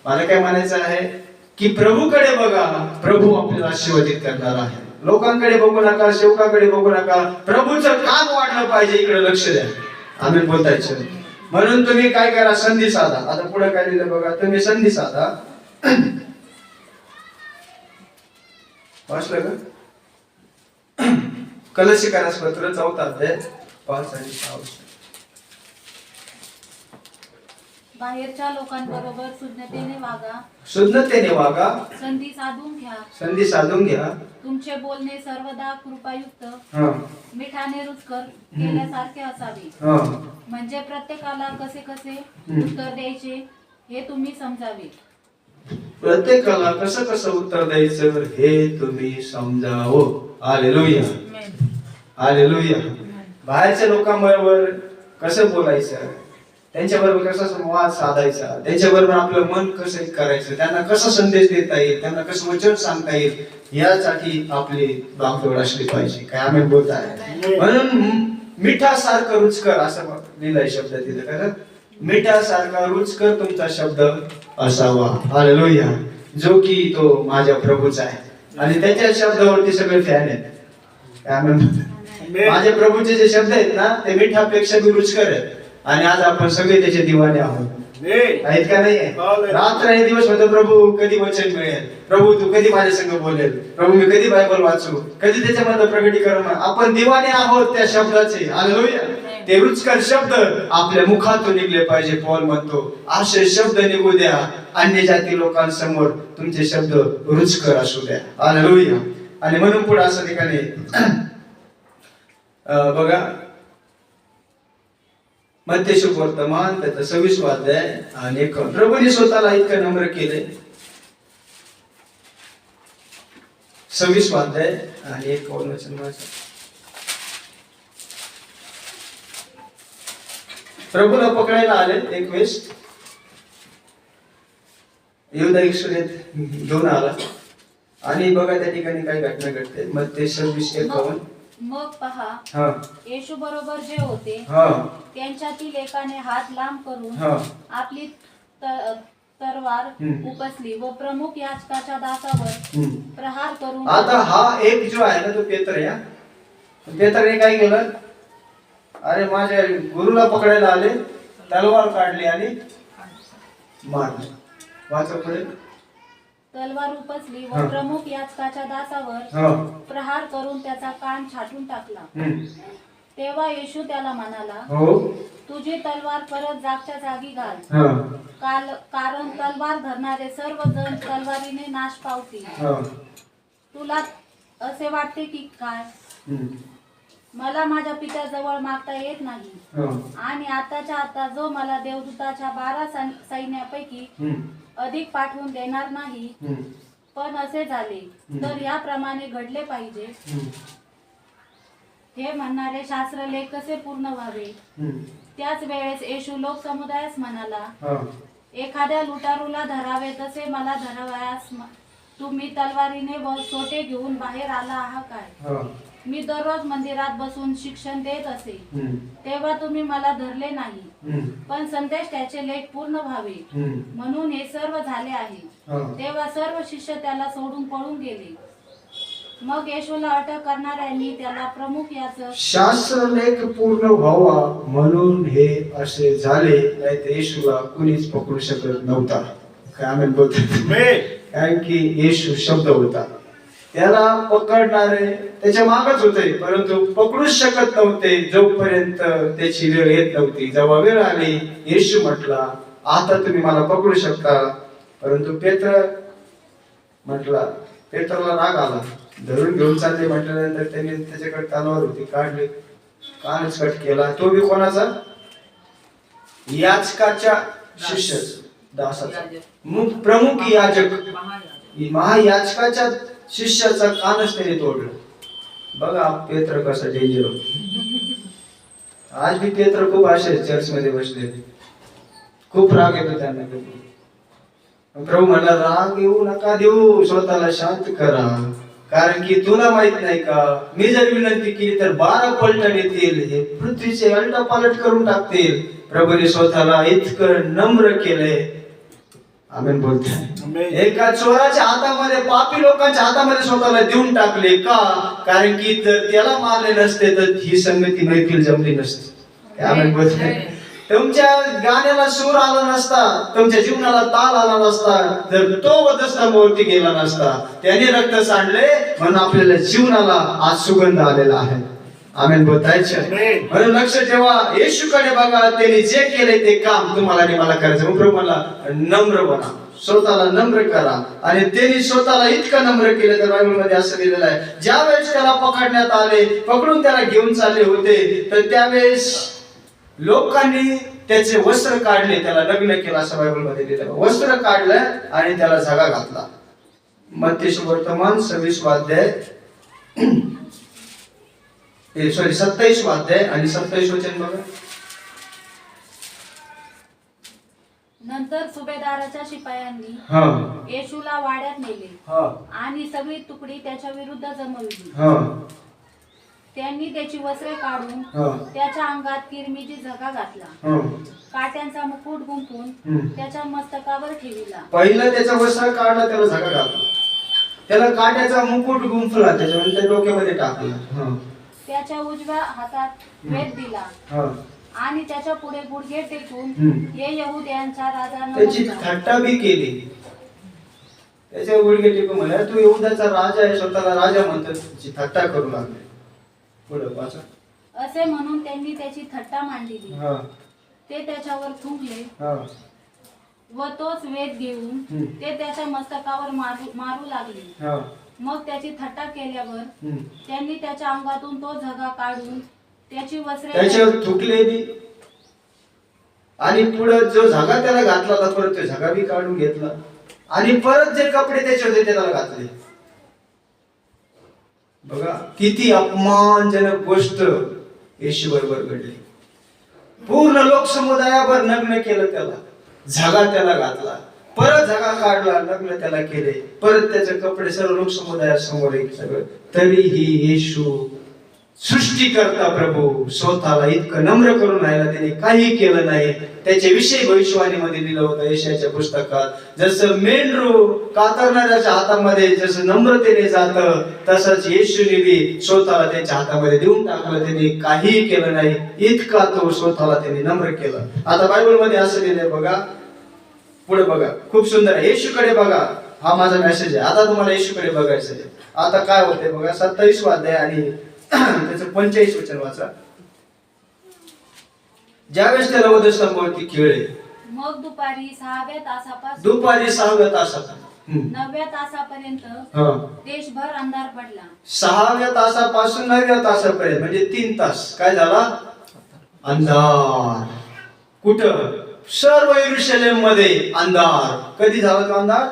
Speaker 1: मला काय म्हणायचं आहे की प्रभूकडे बघा, प्रभू आपल्याला आशीर्वादित करणार आहे. लोकांकडे बघू नका, सेवकाकडे बघू नका, प्रभूचं काम वाढलं पाहिजे, इकडे लक्ष द्या. आम्ही बोलतायचं. म्हणून तुम्ही काय करा, संधी साधा. आता पुढे काय लिहिलं बघा, तुम्ही संधी साधा. वाचलं का? कलशिकारास पत्र 4 अध्याय 5 आणि 6.
Speaker 4: बाहेरच्या लोकांबरोबर
Speaker 1: शुद्धतेने वागा, संधी साधून घ्या.
Speaker 4: तुमचे बोलणे सर्वदा कृपायुक्त,
Speaker 1: हा
Speaker 4: मिठाने रुचकर केल्यासारखे असावे.
Speaker 1: हा
Speaker 4: म्हणजे प्रत्येकाला कसे कसे उत्तर द्यायचे हे तुम्ही समजावे.
Speaker 1: प्रत्येकाला कसं कसं उत्तर द्यायचं हे तुम्ही समजावं. Hallelujah, hallelujah. बाहेरच्या लोकांबरोबर कसं बोलायचं, त्यांच्याबरोबर कसा संवाद साधायचा, त्यांच्याबरोबर आपलं मन कसं करायचं, त्यांना कसा संदेश देता येईल, त्यांना कसं वचन सांगता येईल, यासाठी आपली बागडोळ असली पाहिजे. काय आम्ही बोलत आहे. म्हणून मिठासारखं रुचकर असं लिहिलंय शब्द तिथं. कारण मिठासारखा रुचकर तुमचा शब्द असावा. हालेलुया. जो की तो माझ्या प्रभूचा आहे आणि त्याच्या शब्दावरती सगळे फॅन आहेत. काय आम्ही माझ्या प्रभूचे जे शब्द आहेत ना, ते मिठापेक्षा बी रुचकर आहेत. आणि आज आपण सगळे त्याचे दिवाने आहोत. आहेत का नाही? रात्र आणि दिवस होतं, प्रभू कधी वचन मिळेल, प्रभू तू कधी माझ्या संग बोलेल, प्रभू मी कधी बायबल वाचू, कधी त्याच्यामध्ये प्रगटीकरण. आपण दिवाने आहोत त्या शब्दाचे. हालेलुया. ते रुचकर शब्द आपल्या मुखातून निघले पाहिजे. पौल म्हणतो, असे शब्द निघू द्या अन्य जाती लोकांसमोर, तुमचे शब्द रुचकर असू द्या. हालेलुया. आणि म्हणून पुढे असं ठिकाणी बघा, मत्ती वर्तमान त्याचा 26 अध्याय आणि 1. प्रभूने स्वतःला इतकं नम्र केले. 26 अध्याय आणि 1 वचन वाचा. प्रभूला पकडायला आले एक वेळेस, युदा इस्रायेल घेऊन आला. आणि बघा त्या ठिकाणी काय घटना घडते. मत्ती 26:51.
Speaker 4: मग पहा, येशू बरोबर जे होते त्यांच्यातील एकाने हात लांब करून आपली तरवार उपसली व प्रमुख याजकाच्या दासावर प्रहार करून.
Speaker 1: आता हा एक जो आहे ना, तो पेत्र आहे. पेत्रने काय केलं? अरे माझ्या गुरुला पकडायला आले, तलवार काढली आणि मारली. वाचा पुढे.
Speaker 4: तलवार उपसली व प्रमुख याजकाच्या दासावर प्रहार करून त्याचा कान छाटून टाकला. तेव्हा येशू त्याला म्हणाला, तुझी तलवार परत जागच्या जागी घाल, कारण तलवार धरणारे सर्व जण तलवारीने नाश पावतील. तुला असे वाटते की काय? मला माझ्या पित्याजवळ मागता येत नाही. आणि आताच्या आता जो मला देवदूताच्या 12 सैन्यापैकी अधिक पाठवून देणार नाही. पण असे झाले तर याप्रमाणे घडले पाहिजे. हे म्हणणारे शास्त्रलेख कसे पूर्ण व्हावे. त्याच वेळेस येशू लोक समुदायास म्हणाला, एखाद्या लुटारूला धरावे तसे मला धरावयास तुम्ही तलवारीने व सोटे घेऊन बाहेर आला आहात काय? मी दररोज मंदिरात बसून शिक्षण देत असे, तेव्हा तुम्ही मला धरले नाही. पण संदेश त्याचे लेख पूर्ण व्हावे म्हणून हे सर्व झाले आहे. तेव्हा सर्व शिष्य त्याला सोडून पळून गेले. मग येशूला अटक करणाऱ्यांनी त्याला प्रमुख याजक
Speaker 1: शास्त्रलेख पूर्ण व्हावा म्हणून हे असे झाले, नाही तर येशूला कुणीच पकडू शकत नव्हता. काय आम्ही बोलतो? कारण की येशू शब्द होता. त्याला पकडणारे त्याच्या मागच होते, परंतु पकडूच शकत नव्हते जोपर्यंत त्याची वेळ येत नव्हती. जेव्हा वेळ आली, येशू म्हटला, आता तुम्ही मला पकडू शकता. परंतु पेत्रला राग आला. धरून घेऊन चालले म्हटल्यानंतर त्यांनी त्याच्याकडे तलवार होती, काढली, कानच कट केला. तो बी कोणाचा? याजकाच्या शिष्य, दासाचा, प्रमुख याजक, महायाजकाच्या शिष्याचा कानच त्याने तोडलं. बघा पेत्र कसा डेंजर होता. आज बी पेत्र खूप असे चर्च मध्ये बसले, खूप राग येतो त्यांना. प्रभू म्हणला, राग येऊ नका देऊ, स्वतःला शांत करा, कारण की तुला माहित नाही का, मी जर विनंती केली तर 12 पलटण येतील, हे पृथ्वीचे अलटापालट करून टाकतील. प्रभूने स्वतःला इतकं नम्र केले. आमेन बोलतोय. एका चोराच्या हातामध्ये, पापी लोकांच्या हातामध्ये स्वतःला देऊन टाकले. का? कारण की जर त्याला मारले नसते तर ही संगती मैफिल जमली नसती. आमेन बोलतोय. तुमच्या गाण्याला सूर आला नसता, तुमच्या जीवनाला ताल आला नसता, जर तो वधस्तंभावरती गेला नसता. त्याने रक्त सांडले म्हणून आपल्याला जीवनाला आज सुगंध आलेला आहे. आमेन बोलताय. म्हणून लक्ष ठेवा, येशूकडे बघा. त्यांनी जे केले ते काम तुम्हाला आणि मला करायचं. मग प्रभू मला नम्र बना, स्वतःला नम्र करा. आणि त्यांनी स्वतःला इतकं नम्र केलं तर बायबल मध्ये असं लिहिलेलं आहे, ज्या वेळेस त्याला पकडण्यात आले, पकडून त्याला घेऊन चालले होते, तर त्यावेळेस लोकांनी त्याचे वस्त्र काढले, त्याला लग्न केलं असं बायबल मध्ये लिहिलं. वस्त्र काढलं आणि त्याला झगा घातला. मत्ती सुवर्तमान 26 अध्याय 27 अध्याय आणि 27 वचन बघा.
Speaker 4: नंतर सुभेदाराच्या शिपायांनी येशूला वाड्यात नेले आणि सगळी तुकडी त्याच्या विरुद्ध जमवली. त्यांनी त्याची वस्त्रे काढून त्याच्या अंगात किरमीची झगा घातला, काट्यांचा मुकुट गुंफून त्याच्या मस्तकावर ठेविला.
Speaker 1: पहिलं त्याचा वस्त्र काढला, त्याला झगा घातला, त्याला काट्याचा मुकुट गुंफला, त्याच्यानंतर डोक्यामध्ये टाकला,
Speaker 4: त्याच्या उजव्या हातात वेद दिला आणि त्याच्या पुढे गुडघे टेकून हे यहुद्यांचा राजा
Speaker 1: त्याची थट्टा बी केली. त्याच्या गुडघे टेकून म्हणा, तू यहुदाचा राजा आहे, स्वतःला राजा म्हणतो, त्याची थट्टा करू लागले. पुढे वाचा.
Speaker 4: असे म्हणून त्यांनी त्याची थट्टा मांडली. ते त्याच्यावर थुंकले व तोच वेद घेऊन ते त्याच्या मस्तकावर मारू लागले. मग त्याची थट्टा केल्यावर त्यांनी त्याच्या अंगातून तो झगा काढून त्याची वस्त्रे
Speaker 1: त्याच्यावर थुकले आणि पुढे जो झगा त्याला घातला होता, परत तो झगा बी काढून घेतला आणि परत जे कपडे त्याचे होते त्याला घातले. बघा किती अपमानजनक गोष्ट येशू बरोबर घडली. पूर्ण लोकसमुदायावर नग्न केलं, त्याला झगा त्याला घातला, परत झगा काढला, लग्न त्याला केले, परत त्याचे कपडे सर्व लोकसमुदायासमोर सगळं. तरीही येशू सृष्टीकर्ता प्रभू स्वतःला इतकं नम्र करून राहिला, त्याने काही केलं नाही. त्याच्याविषयी भविष्यवाणीमध्ये लिहिलं होतं यशायाच्या पुस्तकात, जसं मेंढरू कातरणाऱ्याच्या हातामध्ये जसं नम्रतेने जातं, तसंच येशूने बी स्वतःला त्यांच्या हातामध्ये देऊन टाकलं. त्यांनी काही केलं नाही, इतका तो स्वतःला त्यांनी नम्र केलं. आता बायबल मध्ये असं लिहिलंय बघा, पुढे बघा, खूप सुंदर आहे. येशूकडे बघा, हा माझा मेसेज आहे. आता तुम्हाला येशूकडे बघायचं आहे. आता काय होतंय बघा, 27 अध्याय आणि त्याचं 45 वचन वाचा. ज्यावेळेस त्याला वधस्तंभावरती खेळले,
Speaker 4: मग दुपारी 6व्या तासापासून 9व्या तासापर्यंत देशभर अंधार पडला.
Speaker 1: 6व्या तासापासून 9व्या तासापर्यंत म्हणजे 3 तास काय झाला? अंधार. कुठं? सर्व यरूशलेम मध्ये अंधार. कधी झाला तो अंधार?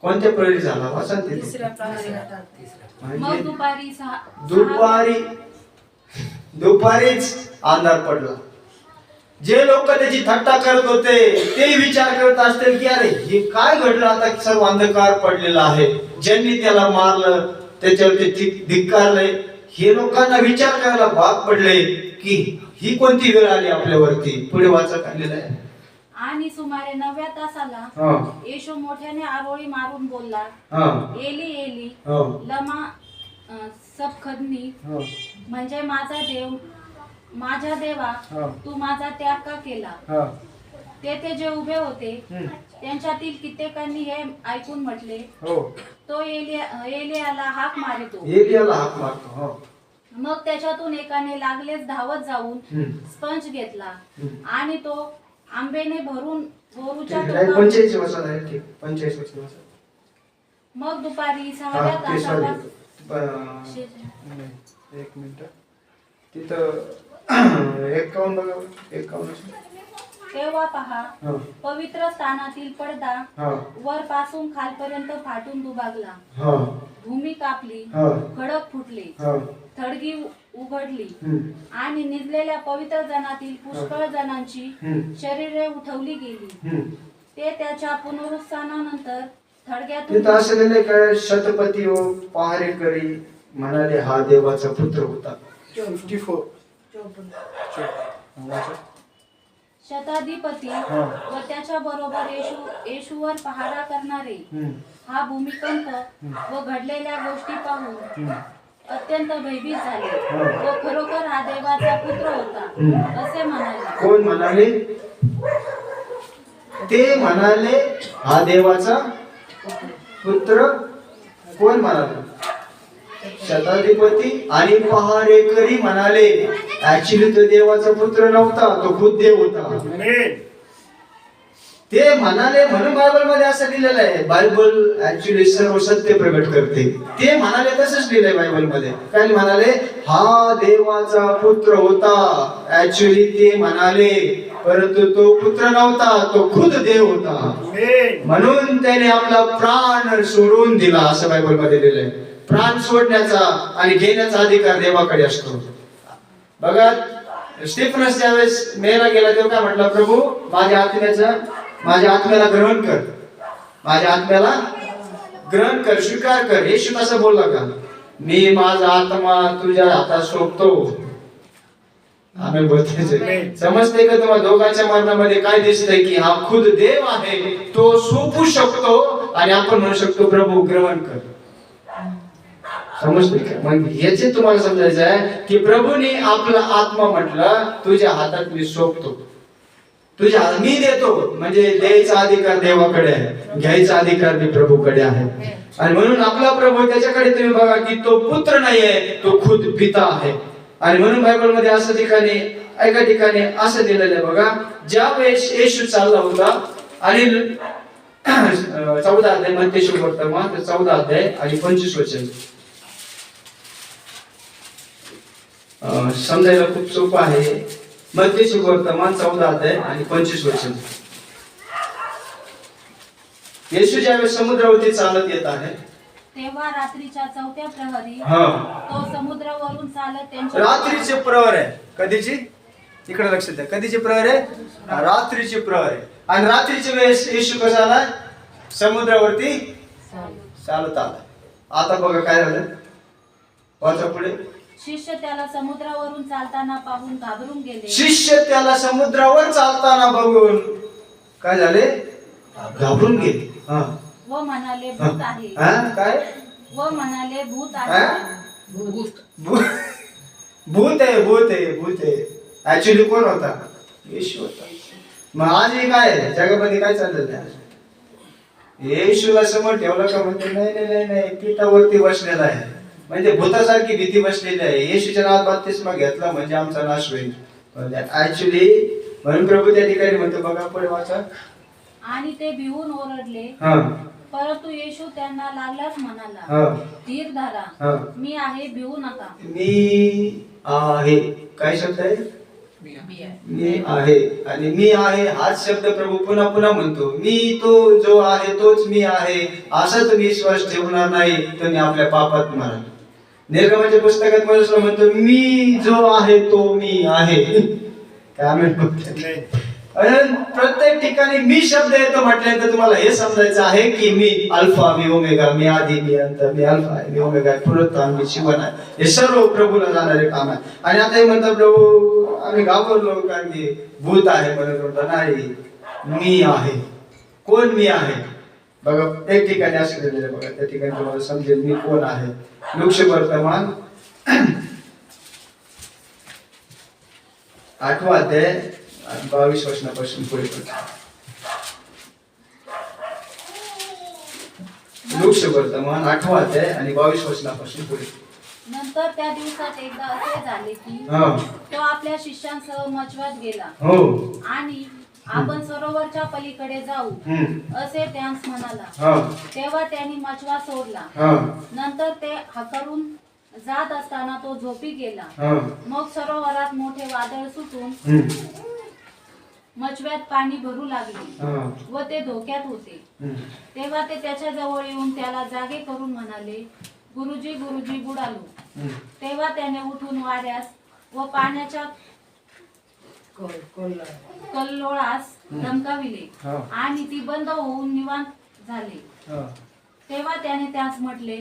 Speaker 1: कोणत्या प्रहरी झाला? वाचा ते.
Speaker 2: तिसऱ्या प्रहरी.
Speaker 4: मग
Speaker 1: दुपारीच अंधार पडला. जे लोक त्याची थट्टा करत होते ते विचार करत असतील की अरे हे काय घडलं, आता सर्व अंधकार पडलेला आहे, ज्यांनी त्याला मारलं त्याच्यावरती धिक्कारले, हे लोकांना विचार करायला भाग पडले की ही कोणती वेळ आली आपल्यावरती. पुढे वाचा काढलेला आहे.
Speaker 4: आणि सुमारे 9व्या तासाला येशू मोठ्याने आरोळी मारून बोलला, एली एली लमा सबखदनी, म्हणजे माझ्या देवा तू माझा त्याग का केला. तेथे जे उभे होते त्यांच्यातील कित्येकांनी हे ऐकून म्हटले,
Speaker 1: हो,
Speaker 4: तो एलियाला हाक मारितो.
Speaker 1: एलियाला हाक मारतो. हो.
Speaker 4: मग त्याच्यातून एकाने लागलेच धावत जाऊन स्पंज घेतला आणि तो आंबेने भरून बोरूच्या टोकावर.
Speaker 1: 45 वचन आहे. ठीक, 45 वचन.
Speaker 4: मग दुपारी 6व्या तासाला
Speaker 1: एक मिनिट तिथं 51 बघा, 51.
Speaker 4: तेव्हा पहा, पवित्र स्थानातील पडदा वर पासून खालपर्यंत फाटून दुभागला. भूमी कापली, खडक फुटले, थडगी उघडली आणि निजलेल्या पवित्र जनातील पुष्कळ जणांची शरीरे उठवली गेली. ते त्याच्या पुनरुत्थानानंतर थडग्यातून.
Speaker 1: तिथं असलेले काय शतपती व पहारेकरी म्हणाले, हा देवाचा पुत्र होता. 54.
Speaker 4: शताधिपती व त्याच्या बरोबर येशूवर पहारा करणारे हा भूमिकंप व घडलेल्या गोष्टी पाहून अत्यंत भयभीत झाले व खरोखर हा देवाचा पुत्र होता असे म्हणाले.
Speaker 1: कोण म्हणाले? ते म्हणाले हा देवाचा पुत्र. कोण म्हणाले? शताधिपती आणि पहारेकरी म्हणाले. ऍक्च्युली तो देवाचा पुत्र नव्हता, तो खुद देव होता. ते म्हणाले म्हणून बायबल मध्ये असं लिहिलेलं आहे. बायबल ऍक्च्युली सर्व सत्य प्रगट करते. ते म्हणाले तसंच लिहिलंय बायबल मध्ये. काय म्हणाले? हा देवाचा पुत्र होता. ऍक्च्युली ते म्हणाले, परंतु तो पुत्र नव्हता, तो खुद देव होता. म्हणून त्याने आपला प्राण सोडून दिला असं बायबल मध्ये लिहिलंय. प्राण सोडण्याचा आणि घेण्याचा अधिकार देवाकडे असतो. बघा, स्टेफनस ज्यावेळेस मेला गेला तेव्हा काय म्हटलं? प्रभू, माझ्या आत्म्याला ग्रहण कर, माझ्या आत्म्याला ग्रहण कर, स्वीकार कर. येशू कसं बोलला का? मी माझा आत्मा तुझ्या हातात सोपतो. आम्ही बोलतोय, समजते का तुम्हाला? दोघांच्या मरणामध्ये काय दिसतंय की हा खुद देव आहे, तो सोपू शकतो आणि आपण म्हणू शकतो प्रभू ग्रहण कर. समजते का? मग याचे तुम्हाला समजायचं आहे की प्रभूने आपला आत्मा म्हटलं तुझ्या हातात मी सोपतो, तुझ्या मी देतो. म्हणजे द्यायचा अधिकार देवाकडे आहे, घ्यायचा अधिकार मी प्रभूकडे आहे. आणि म्हणून आपला प्रभू त्याच्याकडे तुम्ही बघा की तो पुत्र नाहीये, तो खुद पिता आहे. आणि म्हणून बायबल मध्ये असं ठिकाणी एका ठिकाणी असं दिलेलं आहे बघा, ज्या वेळेस येशू चालला होता आणि 14 अध्याय मत्ती सुवर्तमान 14 अध्याय आणि 25 वचन समजायला खूप सोपं आहे. मत्ती सुवर्तमान 14 अध्याय आणि 25 वचन. येशू ज्यावेळेस समुद्रावरती चालत येत आहे
Speaker 4: तेव्हा रात्रीच्या 4थ्या प्रहरी तो समुद्रावरून चालत त्यांच्या.
Speaker 1: रात्रीचे प्रहर आहे. कधीची? इकडे लक्ष द्या. कधीचे प्रहर आहे? रात्रीचे प्रहर आहे. आणि रात्रीच्या वेळेस येशू कसा आला? समुद्रावरती चालत आला. आता बघा काय झालं, वाचा पुढे.
Speaker 4: शिष्य त्याला समुद्रावरून चालताना पाहून घाबरून गेले.
Speaker 1: शिष्य त्याला समुद्रावर चालताना बघून काय झाले? घाबरून गेले.
Speaker 4: व म्हणाले भूत आहे.
Speaker 1: काय?
Speaker 4: व म्हणाले भूत आहे.
Speaker 1: भूत आहे, भूत आहे, भूत आहे. ऍक्च्युली कोण होता? येशू होता. मग आज हे काय आहे जगामध्ये? काय चाललेलं आहे? येशूला समोर ठेवलं का? म्हणते नाही नाही नाही, पिठावरती बसलेला आहे. म्हणजे भूतासारखी भीती बसलेली आहे. येशूच्या नावात बप्तिस्मा घेतला म्हणजे आमचा नाश होईल. ऍक्च्युली म्हणून प्रभू त्या ठिकाणी म्हणतो बघा पुढे वाचा.
Speaker 4: आणि ते भिवून ओरडले. परंतु येशू त्यांना लागलाच म्हणाला, धीर धरा, मी आहे, भिवू नका.
Speaker 1: मी आहे. काय शब्द आहे? मी आहे. आणि मी आहे हाच शब्द प्रभू पुन्हा पुन्हा म्हणतो. मी तो जो आहे तोच मी आहे असा तुम्ही विश्वास ठेवणार नाही, तुम्ही आपल्या पापात माराल. निर्गमाच्या पुस्तकात मला म्हणतो मी जो आहे तो मी आहे. काय म्हणतो? प्रत्येक ठिकाणी मी शब्द येतो म्हटल्यानंतर तुम्हाला हे समजायचं आहे की मी अल्फा, मी ओमेगा, मी आधी, मी अंत, मी अल्फा आहे, मी ओमेगा आहे, पुनरुत्थान, मी जीवन आहे. हे सर्व प्रभूला जाणारे काम आहे. आणि आता हे म्हणतात प्रभू आम्ही घाबरलो कारण की भूत आहे म्हणून म्हणतो नाही, मी आहे. कोण मी आहे? बघा एक ठिकाणी असं केलेलं बघा, त्या ठिकाणी तुम्हाला समजेल मी कोण आहे. लोकवर्तमान 8 अध्याय 22 वचनापासून पुढे. लूक वर्तमान 8वां अध्याय आणि 22 वचनापासून पुढे.
Speaker 4: नंतर त्या दिवसात एकदा असे झाले की
Speaker 1: हा.
Speaker 4: तो आपल्या शिष्यांसह मचवात गेला
Speaker 1: हो.
Speaker 4: आणि आपण सरोवरच्या पलीकडे जाऊ असे त्यांस म्हणाला.
Speaker 1: हा.
Speaker 4: तेव्हा त्यांनी मचवा सोडला.
Speaker 1: हा.
Speaker 4: नंतर ते हकरून जात असताना तो झोपी गेला.
Speaker 1: हा.
Speaker 4: मग सरोवरात मोठे वादळ सुटून मचव्यात पाणी भरू लागले
Speaker 1: हा.
Speaker 4: व ते धोक्यात होते. तेव्हा ते त्याच्या जवळ येऊन त्याला जागे करून म्हणाले, गुरुजी गुरुजी बुडालो. तेव्हा त्याने उठून वाऱ्यास व पाण्याच्या कल्लोळास धमकाविले आणि ती बंद होऊन निवांत झाले. तेव्हा त्याने त्यास म्हटले,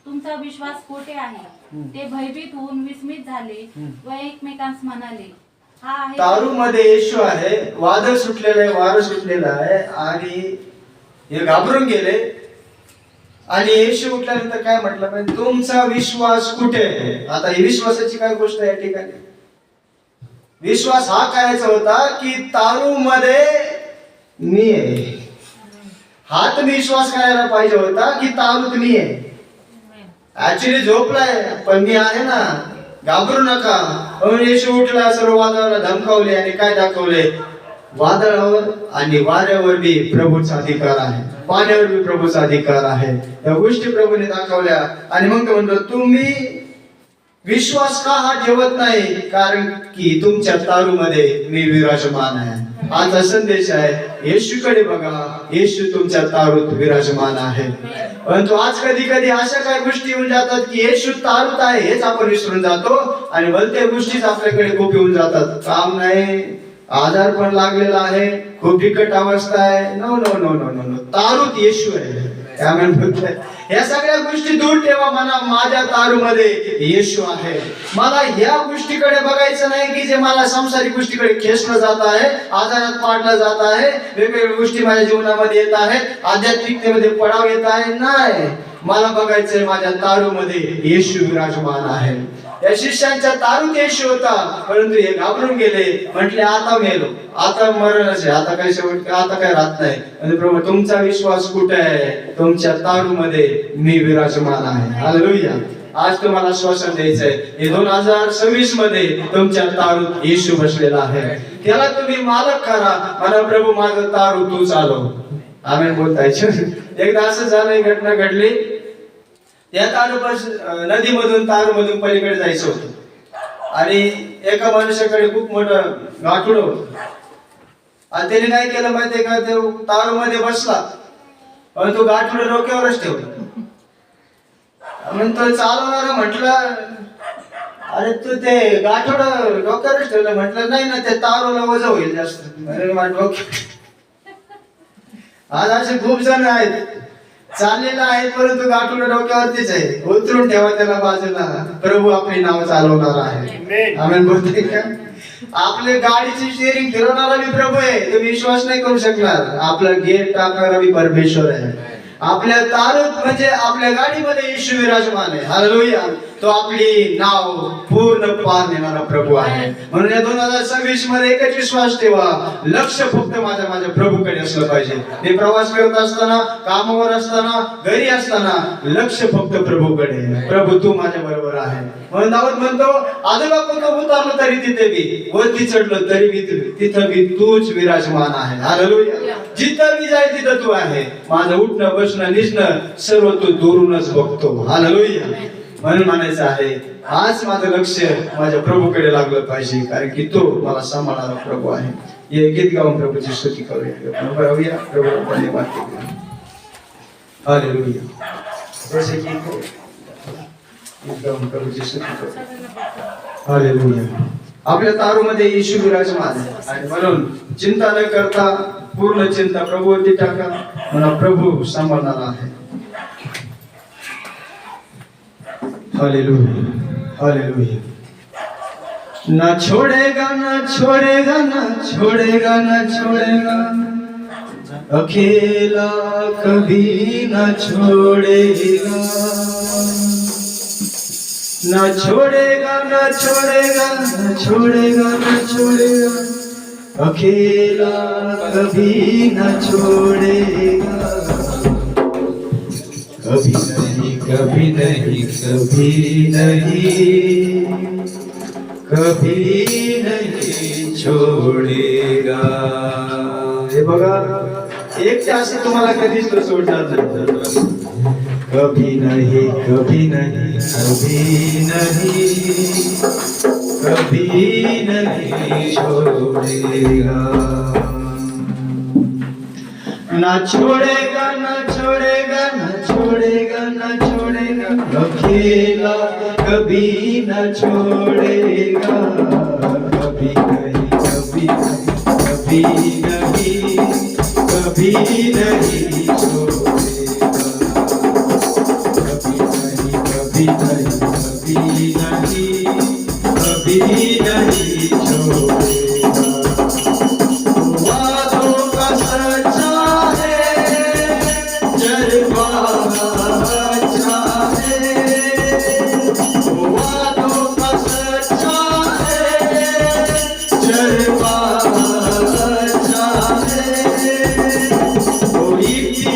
Speaker 4: तुमचा विश्वास कोठे आहे? ते भयभीत होऊन विस्मित झाले व एकमेकांस म्हणाले, हा आहे
Speaker 1: तारू मध्ये येशू आहे. वादळ सुटलेलं आहे, वारं सुटलेलं आहे आणि हे घाबरून गेले. आणि येशू उठल्यानंतर काय म्हटलं पाहिजे, तुमचा विश्वास कुठे आहे? आता ही विश्वासाची काय गोष्ट आहे या ठिकाणी? विश्वास हा करायचा होता की तारू मध्ये मी आहे. हा तुम्ही विश्वास करायला पाहिजे होता की तारूत मी आहे. ऍक्च्युली झोपलाय पण मी आहे ना, घाबरू नका. म्हणून येशू उठला, सर्व वादळाला धमकावले आणि काय दाखवले? वादळावर आणि वाऱ्यावर बी प्रभूचा अधिकार आहे, पाण्यावर बी प्रभूचा अधिकार आहे. या गोष्टी प्रभूने दाखवल्या. आणि मग तो म्हणतो, तुम्ही विश्वास का हा ठेवत नाही? कारण की तुमच्या तारूमध्ये मी विराजमान आहे. आजचा संदेश आहे, येशूकडे बघा, येशू तुमच्या तारूत विराजमान आहे. परंतु आज कधी कधी अशा काही गोष्टी येऊन जातात की येशू तारूत आहे हेच आपण विसरून जातो आणि भलत्या गोष्टीच आपल्याकडे खूप येऊन जातात. काम नाही, आजार पण लागलेला आहे, खूप बिकट अवस्था आहे. No no no no no no, तारूत येशू आहे. या सगळ्या गोष्टी दूर ठेवा. म्हणा, माझ्या तारूमध्ये येशू आहे. मला या गोष्टीकडे बघायचं नाही की जे मला संसारिक गोष्टीकडे खेचलं जात आहे, आजारात पाडलं जात आहे, वेगवेगळ्या गोष्टी माझ्या जीवनामध्ये येत आहेत, आध्यात्मिकतेमध्ये पडाव येत आहे. नाही, मला बघायचंय माझ्या तारूमध्ये येशू विराजमान आहे. या शिष्यांच्या तारूत येशू होता, परंतु हे घाबरून गेले. म्हटले, आता मेलो, आता मरणच आहे, आता काय शेवट, आता काय राहत नाही. आणि प्रभू, तुमचा विश्वास कुठे आहे? तुमच्या तारूमध्ये मी विराजमान आहे. हालेलुया. आज तुम्हाला श्वासन द्यायचंय. हे 2026 मध्ये तुमच्या तारूत येशू बसलेला आहे. त्याला तुम्ही मालक करा. म्हणा, प्रभू माझं तारू तू चालव. आमेन बोलताय. एकदा असं झालं, एक घटना घडली. या नदीमधून तारूमधून पलीकडे जायचं होतं आणि एका मनुष्याकडे खूप मोठं गाठुड होतं. आणि त्याने काय केलं माहितीये का? ते तारूमध्ये बसला पण तो गाठुड डोक्यावरच ठेवला. म्हणून तो चालवणारा म्हटलं, अरे तू ते गाठोड डोक्यावरच ठेवलं. म्हटलं, नाही ना, ते तारूला वजन होईल जास्त. आज असे खूप जण आहेत, चाललेला आहे परंतु गाठून डोक्यावरतीच आहे. उतरून ठेवा त्याला बाजूला. प्रभू आपले नाव चालवणार आहे. आमेन बोलते का? आपले गाडीची स्टीअरिंग फिरवणारा बी प्रभू आहे. तुम्ही विश्वास नाही करू शकणार. आपला गेअर टाकणारा बी परमेश्वर आहे. आपल्या तारूत म्हणजे आपल्या गाडीमध्ये येशू विराजमान आहे. हालेलुया. तो आपली नाव पूर्ण पार नेणारा प्रभू आहे. म्हणून या 2026 मध्ये एकच विश्वास ठेवा, लक्ष फक्त माझ्या प्रभूकडे असलं पाहिजे. मी प्रवास करत असताना, कामावर असताना, घरी असताना लक्ष फक्त प्रभूकडे. प्रभू तू माझ्या बरोबर आहे. म्हणून दाऊद म्हणतो, आजोबा उतारलं तरी तिथे बी, वरती चढलं तरी बी तिथं बी तूच विराजमान आहे. हालेलुया. जिथं मी जाईल तिथं तू आहे. माझं उठणं बसणं निजणं सर्व तू दुरूनच बघतो. हालेलुया. म्हणून म्हणायचं आहे, आज माझं लक्ष माझ्या प्रभूकडे लागलं पाहिजे, कारण की तो मला सांभाळणारा प्रभू आहे. हे गीत गाऊन प्रभूची स्तुती करूया. प्रभू धन्यवाद. हालेलुया. जसे की गीत गाऊन प्रभूची स्तुती करूया. हालेलुया. आपल्या तारूमध्ये येशू विराजमान आहे आणि म्हणून चिंता न करता पूर्ण चिंता प्रभूवरती टाका. मला प्रभू सांभाळणारा आहे. हालेलुया. हालेलुया. ना छोड़ेगा, ना छोड़ेगा, ना छोड़ेगा, ना छोड़ेगा, अकेला कभी ना छोड़ेगा. ना छोड़ेगा, ना छोड़ेगा, ना छोड़ेगा, ना छोड़ेगा, अकेला कभी ना छोड़ेगा. कभी नहीं कभी नहीं छोडेगा. हे बघा, एक असे तुम्हाला कधीच तो सोडणार नाही. कभी नहीं कभी नहीं कभी नहीं छोडेगा. ना छोड़ेगा ना छोड़ेगा ना छोड़ेगा ना छोड़ेगा. अकेला कभी ना छोड़ेगा. कभी नहीं कभी नहीं कभी नहीं छोड़ेगा. कभी नहीं कभी नहीं छोड़ेगा. वादों का सच्चा है, जज्बा अच्छा है. वादों का सच्चा है, जज्बा अच्छा है. कोई भी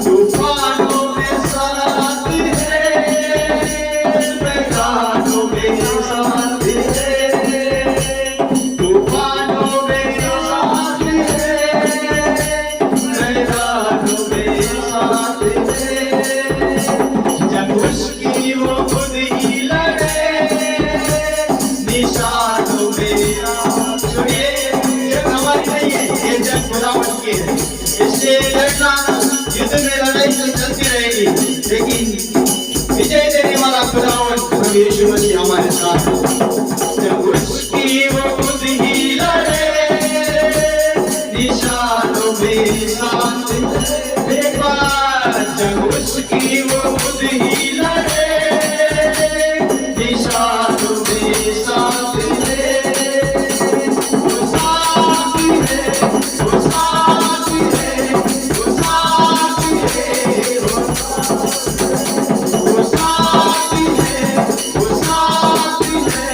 Speaker 1: तूफानों में साथ है, मैदानों में साथ है. तूफानों में साथ है, मैदानों में साथ है. जब उसकी वो खुद ही लड़े, निशानों में सुनिए, ये हमारी नहीं है, ये जब खुदावंत की है. इसलिए लड़ना, युद्ध में लड़ाई तो चलती रहेगी, लेकिन विजय देने वाला खुदावंत प्रभु यीशु मसीह हमारे साथ है. जब उसकी वो खुद ही लड़े, निशानों में साथ है. एक बार जब उसकी वो खुद ही लड़े, निशानों में साथ है. वो साथ है, वो साथ है, वो साथ है, वो साथ है, वो साथ है,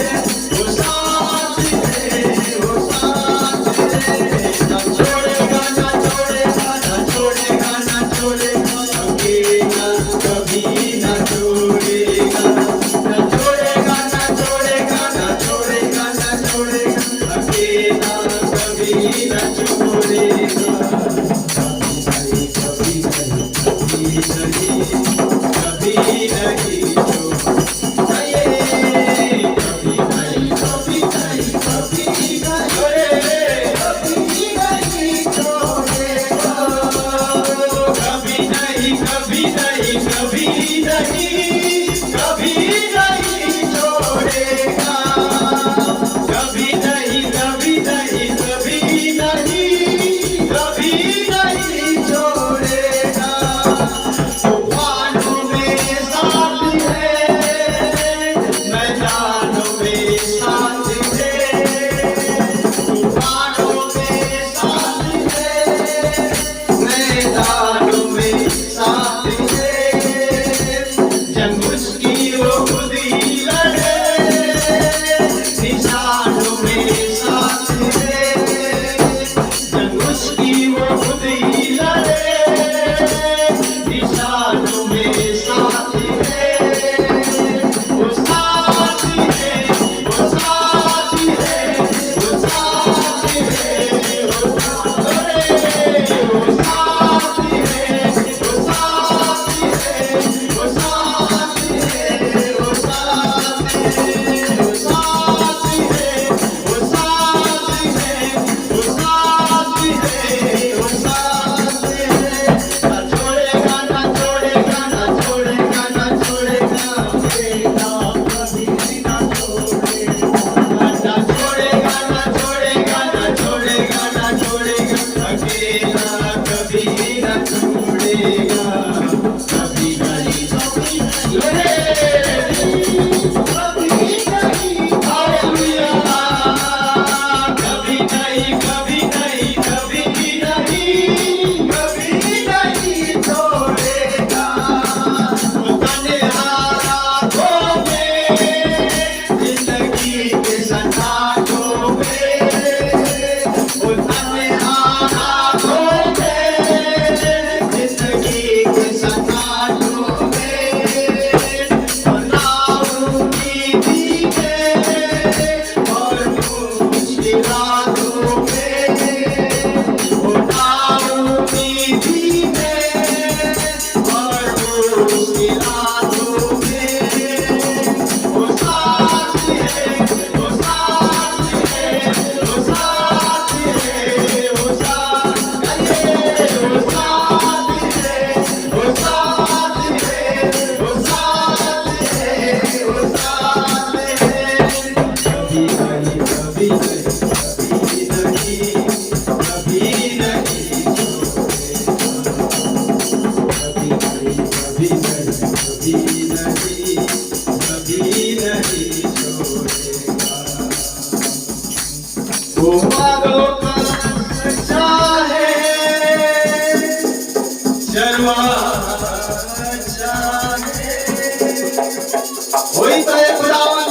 Speaker 1: वही तो है खुदावन,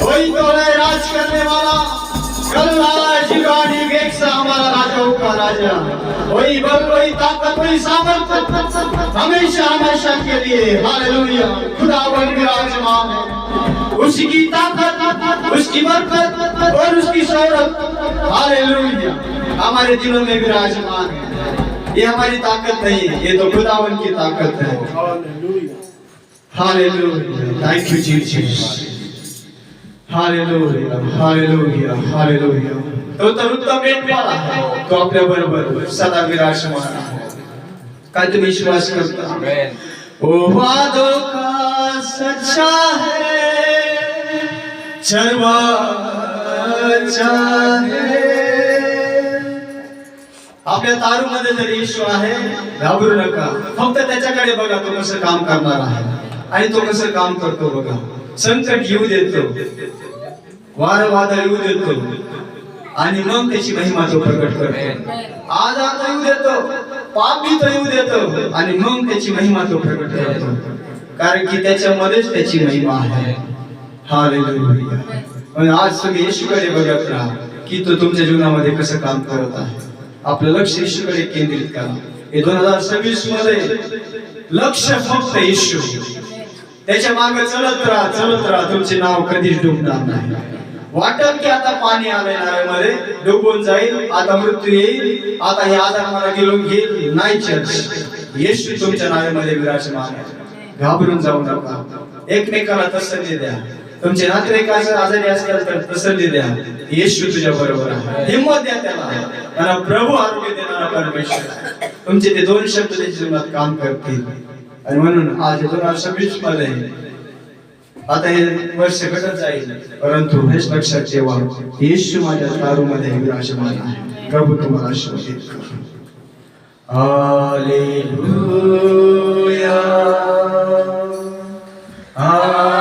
Speaker 1: वही तो है राज करने वाला, कल्ला जिगानी वेग से हमारा राजाओं का राजा, वही बल, वही ताकत, वही सामर्थ हमेशा हमेशा के लिए। हालेलुया, खुदावन विराजमान है, उसकी ताकत, उसकी बरकत और उसकी शौहरत हालेलुया हमारे दिलों में विराजमान है। ये हमारी ताकत नहीं है, ये तो खुदावन की ताकत है। Hallelujah, thank you Jesus. Hallelujah, hallelujah, hallelujah. तो उत्तम भेट वाला है, तो आपल्या बरोबर सदा विराजमान आहे। काय तुम्ही विश्वास करता? ओ वादों का सच्चा है, चलवा चाहे। आपल्या तारूमध्ये जर येशू आहे, घाबरू नका, फक्त त्याच्याकडे बघा, तो कसं काम करणार आहे आणि तो कसं काम करतो बघा। संकट येऊ देतो, वार वादळ येऊ देतो आणि मग त्याची महिमा तो प्रकट करतो। आजाद येऊ देतो, पाप भी तो येऊ देतो आणि मग त्याची महिमा तो प्रकट करतो, कारण की त्याच्यामध्येच त्याची महिमा आहे। हालेलुया। आणि आज तुम्ही येशूकडे बघत राहा की तो तुमच्या जीवनामध्ये कसं काम करत आहे। आपलं लक्ष येशूकडे केंद्रित करा। हे 2026 मध्ये लक्ष फक्त येशू, त्याच्या मागे चलत राहा, चलत राहा, तुमचे नाव कधीच डुबणार नाही। वाटत की आता पाणी आलंय नाव्यामध्ये, डुबून जाईल, आता मृत्यू येईल, आता हे आजार मला घेईल, नाही चर्च, येशू तुमच्या नाव्यामध्ये विराजमान आहे। घाबरून जाऊ नका, एकमेकाला तसल्ली द्या, तुमचे नातेवाईक आजारी असतील तर तसल्ली द्या, येशू तुझ्या बरोबर आहे, हिम्मत द्या त्याला, कारण प्रभू आरोग्य देणारा परमेश्वर, तुमचे ते दोन शब्द त्याच्या जीवनात काम करतील। आणि म्हणून आज 2026 मध्ये आता हे वर्ष घटत जाईल, परंतु हेच लक्षात ठेवा, येशू माझ्या दारूमध्ये विराजमान आहे। प्रभू तुम्हाला आशीर्वादित करो। Hallelujah, hallelujah.